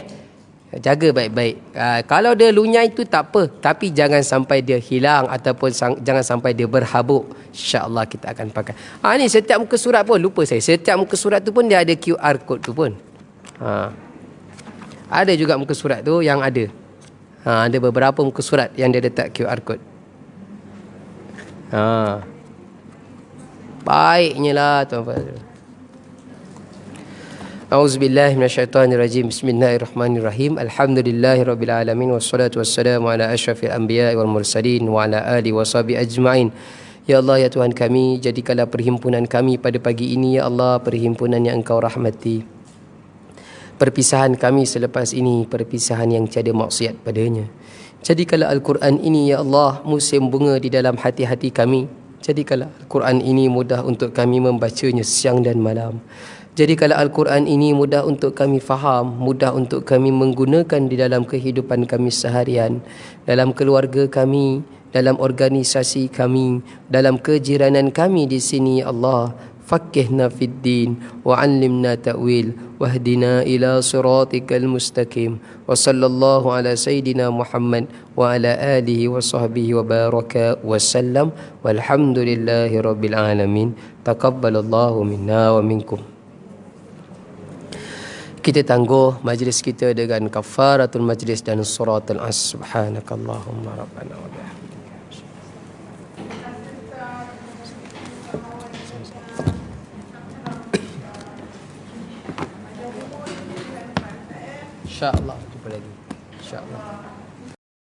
Jaga baik-baik. Kalau dia lunyai tu tak apa, tapi jangan sampai dia hilang ataupun jangan sampai dia berhabuk. InsyaAllah kita akan pakai. Ni setiap muka surat pun, lupa saya, setiap muka surat tu pun dia ada QR code tu pun. Ada juga muka surat tu yang ada. Ada beberapa muka surat yang dia letak QR code. Baiknya lah tuan-tuan. A'udzubillahi minasyaitonirrajim. Bismillahirrahmanirrahim. Alhamdulillahirabbil alamin wassalatu wassalamu ala asyrafil anbiya'i wal mursalin wa ala alihi washabi ajmain. Ya Allah, ya Tuhan kami, jadikanlah perhimpunan kami pada pagi ini, ya Allah, perhimpunan yang Engkau rahmati. Perpisahan kami selepas ini perpisahan yang tiada maksiat padanya. Jadikanlah Al-Quran ini, ya Allah, musim bunga di dalam hati-hati kami. Jadikanlah Al-Quran ini mudah untuk kami membacanya siang dan malam. Jadikanlah Al-Quran ini mudah untuk kami faham, mudah untuk kami menggunakan di dalam kehidupan kami seharian, dalam keluarga kami, dalam organisasi kami, dalam kejiranan kami di sini, ya Allah. Fakihna fid din wa 'allimna ta'wil wahdina ila siratikal mustaqim. Wa sallallahu ala sayidina Muhammad wa ala alihi wa sahbihi wa baraka wa sallam. Walhamdulillahi rabbil alamin. Taqabbalallahu minna wa minkum. Kita tangguh majlis kita dengan kafaratul majlis dan suratul as. Subhanakallahumma rabbana wa bihamdika. InsyaAllah jumpa lagi. InsyaAllah.